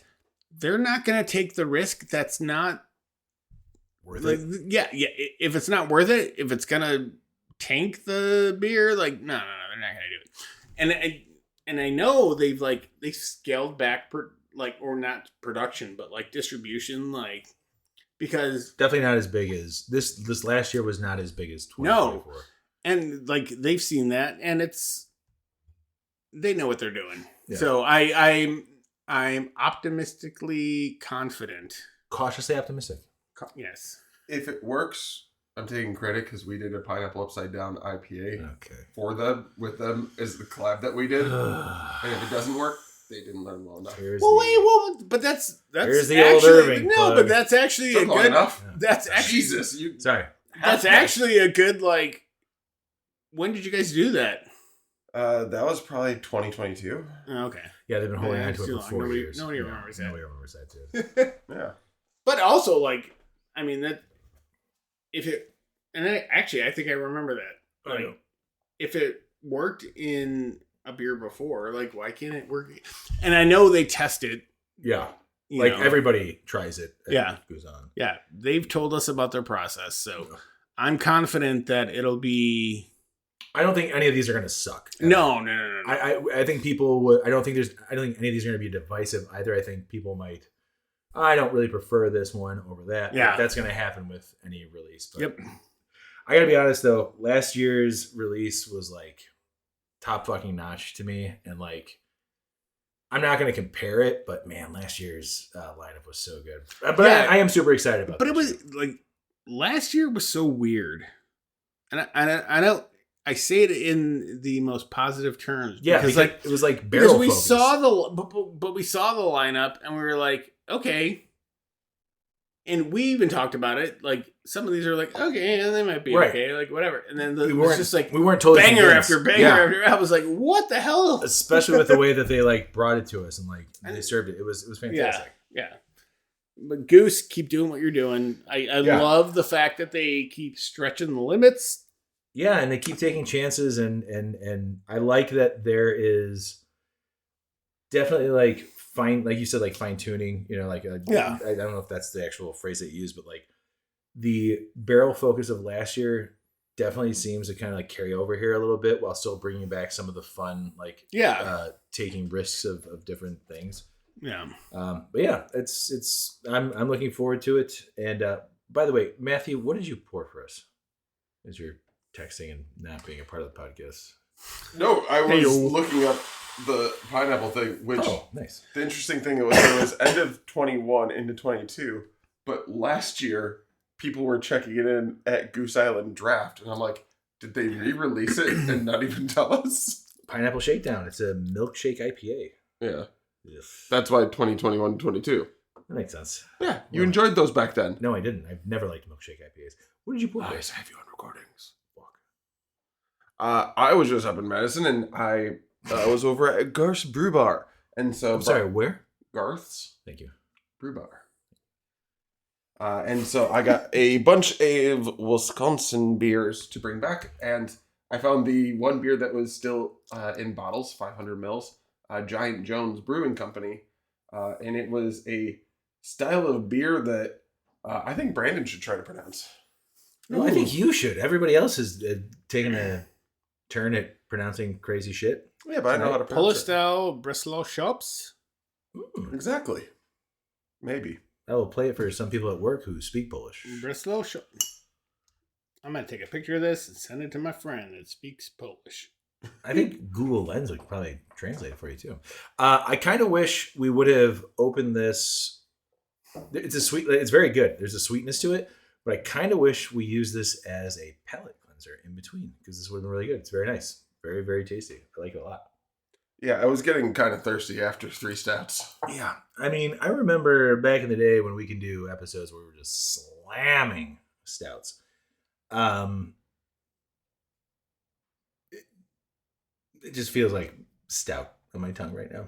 Speaker 1: they're not going to take the risk that's not
Speaker 2: Worth
Speaker 1: like,
Speaker 2: it.
Speaker 1: yeah. If it's not worth it, if it's going to tank the beer, like, no, they're not going to do it. And I know they've scaled back or not production, but like distribution, like, because
Speaker 2: Definitely not as big as this last year was not as big as 2024.
Speaker 1: no, and like they've seen that, and they know what they're doing.
Speaker 2: Yeah.
Speaker 1: So I'm optimistically confident.
Speaker 2: Cautiously optimistic.
Speaker 1: Yes.
Speaker 3: If it works, I'm taking credit because we did a pineapple upside down IPA
Speaker 2: Okay.
Speaker 3: for them with them as the collab that we did. And if it doesn't work, they didn't learn well enough.
Speaker 1: But that's
Speaker 2: Here's the
Speaker 1: actually,
Speaker 2: old Irving
Speaker 1: no,
Speaker 2: plug.
Speaker 1: but that's actually
Speaker 3: Took
Speaker 1: a
Speaker 3: long
Speaker 1: good.
Speaker 3: enough.
Speaker 1: That's actually
Speaker 3: Jesus, you
Speaker 2: Sorry.
Speaker 1: that's actually a good like. When did you guys do that?
Speaker 3: that was probably 2022.
Speaker 1: Oh, okay.
Speaker 2: Yeah, they've been holding on
Speaker 1: it's
Speaker 2: to it
Speaker 1: too
Speaker 2: for
Speaker 1: long.
Speaker 2: 4 years.
Speaker 1: Nobody remembers that.
Speaker 2: Nobody remembers that too.
Speaker 3: Yeah.
Speaker 1: But also, like, I mean that if it, and I think I remember that.
Speaker 2: I
Speaker 1: Like,
Speaker 2: know.
Speaker 1: if it worked in a beer before, like, why can't it work? And I know they test it.
Speaker 2: Yeah.
Speaker 1: you
Speaker 2: Like
Speaker 1: know.
Speaker 2: everybody tries it. As
Speaker 1: Yeah.
Speaker 2: it goes on.
Speaker 1: Yeah, they've told us about their process, so I'm confident that it'll be.
Speaker 2: I don't think any of these are going to suck.
Speaker 1: No.
Speaker 2: I think people would. I don't think any of these are going to be divisive either. I think people might. I don't really prefer this one over that.
Speaker 1: Yeah.
Speaker 2: Like, that's going to happen with any release. But
Speaker 1: Yep.
Speaker 2: I got to be honest though. Last year's release was like top fucking notch to me, and like I'm not going to compare it, but man, last year's lineup was so good. But
Speaker 1: Yeah.
Speaker 2: I am super excited about.
Speaker 1: But it
Speaker 2: this
Speaker 1: was like last year was so weird, and I don't. I say it in the most positive terms.
Speaker 2: Yeah,
Speaker 1: because
Speaker 2: like it was like barrel
Speaker 1: because we
Speaker 2: focus.
Speaker 1: saw but we saw the lineup and we were like, okay. And we even talked about it. Like some of these are like, okay, and they might be
Speaker 2: Right.
Speaker 1: okay, like whatever. And then
Speaker 2: we
Speaker 1: it was
Speaker 2: weren't
Speaker 1: just like
Speaker 2: we weren't totally
Speaker 1: banger
Speaker 2: convinced.
Speaker 1: after banger
Speaker 2: Yeah.
Speaker 1: after. I was like, what the hell?
Speaker 2: Especially with the way that they like brought it to us and like they served it. It was fantastic.
Speaker 1: Yeah. But Goose, keep doing what you're doing. I
Speaker 2: Yeah.
Speaker 1: love the fact that they keep stretching the limits.
Speaker 2: Yeah, and they keep taking chances, and I like that there is definitely like like you said, like fine tuning. You know, like
Speaker 1: Yeah.
Speaker 2: I don't know if that's the actual phrase they use, but like the barrel focus of last year definitely seems to kind of like carry over here a little bit while still bringing back some of the fun, like taking risks of different things.
Speaker 1: Yeah.
Speaker 2: But yeah, it's I'm looking forward to it. And by the way, Matthew, what did you pour for us? As you're texting and not being a part of the podcast.
Speaker 3: No, I was
Speaker 1: Hey-o.
Speaker 3: looking up the pineapple thing, which
Speaker 2: Nice.
Speaker 3: the interesting thing was it was end of 21 into 22, but last year people were checking it in at Goose Island Draft, and I'm like, did they re-release it and not even tell us?
Speaker 2: Pineapple Shakedown. It's a milkshake IPA.
Speaker 5: Yeah.
Speaker 2: Ugh.
Speaker 5: That's why 2021, 22.
Speaker 2: That makes sense.
Speaker 5: Yeah. You
Speaker 2: Well,
Speaker 5: enjoyed those back then.
Speaker 2: No, I didn't. I've never liked milkshake IPAs. What did you pour?
Speaker 5: I
Speaker 2: for
Speaker 5: just
Speaker 2: us?
Speaker 5: have you on recordings.
Speaker 3: I was just up in Madison, and I was over at Garth's Brew Bar, and so
Speaker 2: I'm sorry, where?
Speaker 3: Garth's
Speaker 2: Thank you.
Speaker 3: Brew Bar. And so I got a bunch of Wisconsin beers to bring back, and I found the one beer that was still in bottles, 500 mils, Giant Jones Brewing Company, and it was a style of beer that I think Brandon should try to pronounce.
Speaker 2: No, I think you should. Everybody else is taking a turn at pronouncing crazy shit.
Speaker 3: Yeah, but I know how to pronounce it.
Speaker 1: Polestal Breslau shops.
Speaker 3: Exactly. Maybe.
Speaker 2: I will play it for some people at work who speak Polish.
Speaker 1: Breslau shop. I'm gonna take a picture of this and send it to my friend that speaks Polish.
Speaker 2: I think Google Lens would probably translate it for you too. I kind of wish we would have opened this. It's very good. There's a sweetness to it, but I kind of wish we used this as a palate cleanser in between because this would have been really good. It's very nice, very very tasty. I like it a lot.
Speaker 3: Yeah, I was getting kind of thirsty after 3 stouts.
Speaker 2: Yeah, I mean, I remember back in the day when we can do episodes where we were just slamming stouts. It just feels like stout on my tongue right now.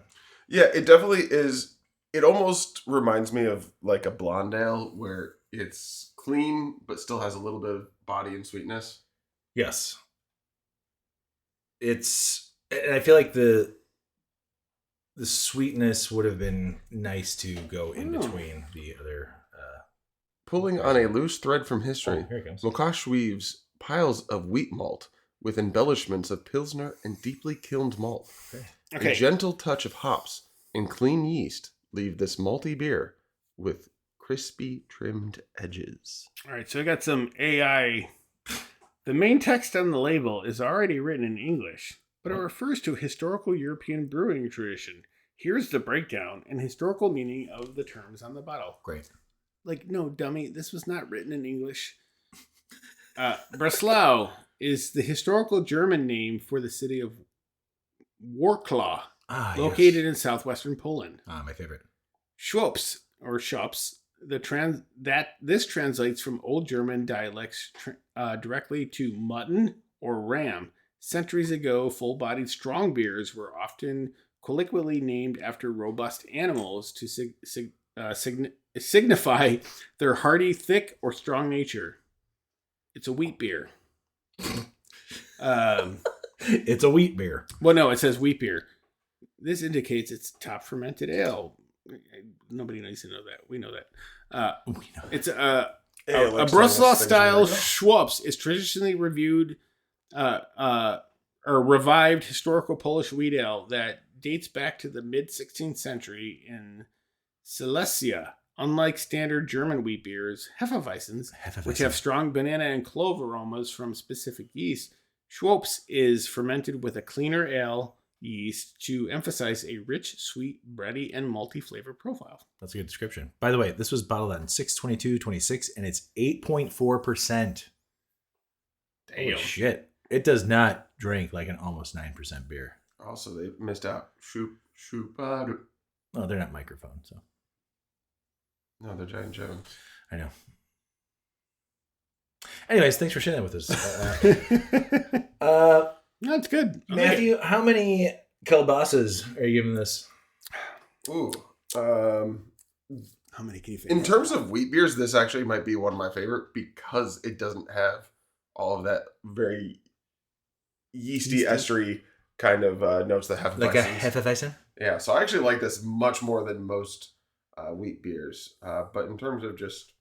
Speaker 3: Yeah, it definitely is
Speaker 5: It almost reminds me of like a blonde ale where it's clean but still has a little bit of body and sweetness.
Speaker 2: Yes. And I feel like the sweetness would have been nice to go in between the other.
Speaker 5: Pulling on a loose thread from history,
Speaker 2: Here it comes.
Speaker 5: Mokash weaves piles of wheat malt with embellishments of Pilsner and deeply kilned malt.
Speaker 1: Okay.
Speaker 5: A gentle touch of hops and clean yeast leave this malty beer with crispy trimmed edges.
Speaker 1: All right, so I got some AI. The main text on the label is already written in English, but it refers to a historical European brewing tradition. Here's the breakdown and historical meaning of the terms on the bottle.
Speaker 2: Great.
Speaker 1: Like, no, dummy, this was not written in English. Breslau is the historical German name for the city of Wrocław, located in southwestern Poland.
Speaker 2: My favorite.
Speaker 1: Schwopps, or shops, this translates from Old German dialects directly to mutton or ram. Centuries ago, full-bodied strong beers were often colloquially named after robust animals to signify their hearty, thick, or strong nature. It's a wheat beer.
Speaker 2: It's a wheat beer.
Speaker 1: Well, no, it says wheat beer. This indicates it's top fermented ale. Nobody needs to know that. We know that.
Speaker 2: We know.
Speaker 1: It's a Brussels style Schwopps is traditionally revived historical Polish wheat ale that dates back to the mid 16th century in Silesia. Unlike standard German wheat beers, Hefeweizens, which have strong banana and clove aromas from specific yeast, Schwopps is fermented with a cleaner ale yeast to emphasize a rich, sweet, bready, and malty flavor profile.
Speaker 2: That's a good description. By the way, this was bottled on 6/22/26, and it's 8.4%. Holy shit. It does not drink like an almost 9% beer.
Speaker 5: Also, they missed out. Oh,
Speaker 2: they're not microphones, so.
Speaker 5: No, they're giant Jones.
Speaker 2: I know. Anyways, thanks for sharing that with us.
Speaker 1: That's good.
Speaker 2: Matthew, how many kielbasa's are you giving this?
Speaker 5: Ooh.
Speaker 1: How many can you fit?
Speaker 5: In terms of wheat beers, this actually might be one of my favorite because it doesn't have all of that very yeasty, estery kind of notes that have
Speaker 2: like a Hefeweizen?
Speaker 5: Yeah, so I actually like this much more than most wheat beers. But in terms of just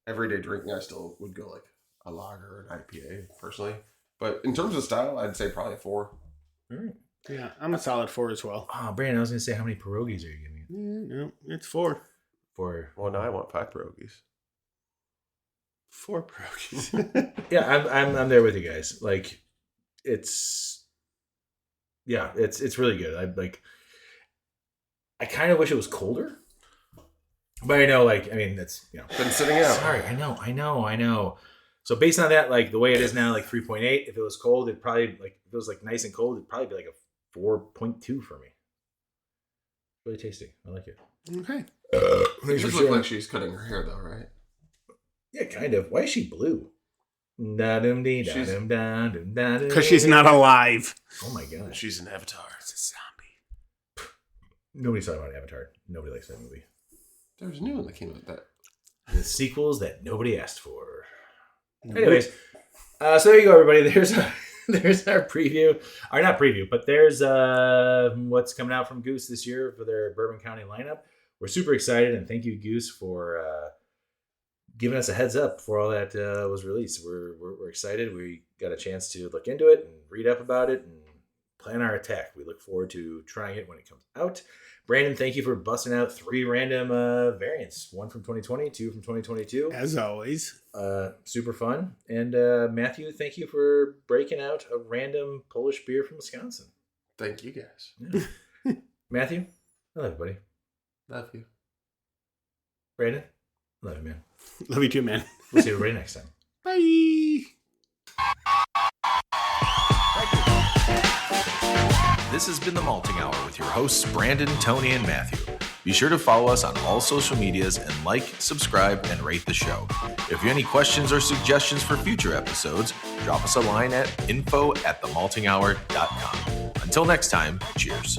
Speaker 5: everyday drinking, I still would go like a lager or an IPA personally. But in terms of style, I'd say probably a 4.
Speaker 2: All right.
Speaker 1: Yeah, I'm a solid 4 as well.
Speaker 2: Oh, Brandon, I was going to say, how many pierogies are you giving it?
Speaker 1: No, it's 4.
Speaker 5: Well, now I want 5 pierogies.
Speaker 1: 4 pierogies.
Speaker 2: Yeah, I'm there with you guys. Like, it's really good. I kind of wish it was colder. But I know, it's,
Speaker 5: Been sitting out.
Speaker 2: Sorry, I know. So based on that, like the way it is now, like 3.8. If it was cold, it'd probably if it was like nice and cold, it'd probably be like a 4.2 for me. Really tasty. I like it.
Speaker 1: Okay.
Speaker 5: It just looks like she's cutting her hair though, right?
Speaker 2: Yeah, kind of. Why is she blue? Because
Speaker 1: she's not alive.
Speaker 2: Oh my god.
Speaker 5: She's an avatar.
Speaker 1: It's a zombie.
Speaker 2: Nobody's talking about Avatar. Nobody likes that movie.
Speaker 5: There was a new one that came out that.
Speaker 2: The sequels that nobody asked for. Anyways, so there you go, everybody. There's our preview. Or not preview, but there's what's coming out from Goose this year for their Bourbon County lineup. We're super excited, and thank you, Goose, for giving us a heads up before all that was released. We're excited. We got a chance to look into it and read up about it and plan our attack. We look forward to trying it when it comes out. Brandon, thank you for busting out 3 random variants. 1 from 2020, 2 from 2022.
Speaker 1: As always.
Speaker 2: Super fun. And Matthew, thank you for breaking out a random Polish beer from Wisconsin.
Speaker 5: Thank you, guys.
Speaker 2: Yeah. Matthew, I love you, buddy.
Speaker 5: Love you.
Speaker 2: Brandon, love you, man.
Speaker 1: Love you too, man.
Speaker 2: We'll see everybody next time.
Speaker 1: Bye.
Speaker 6: This has been The Malting Hour with your hosts, Brandon, Tony, and Matthew. Be sure to follow us on all social medias and like, subscribe, and rate the show. If you have any questions or suggestions for future episodes, drop us a line at info@themaltinghour.com. Until next time, cheers.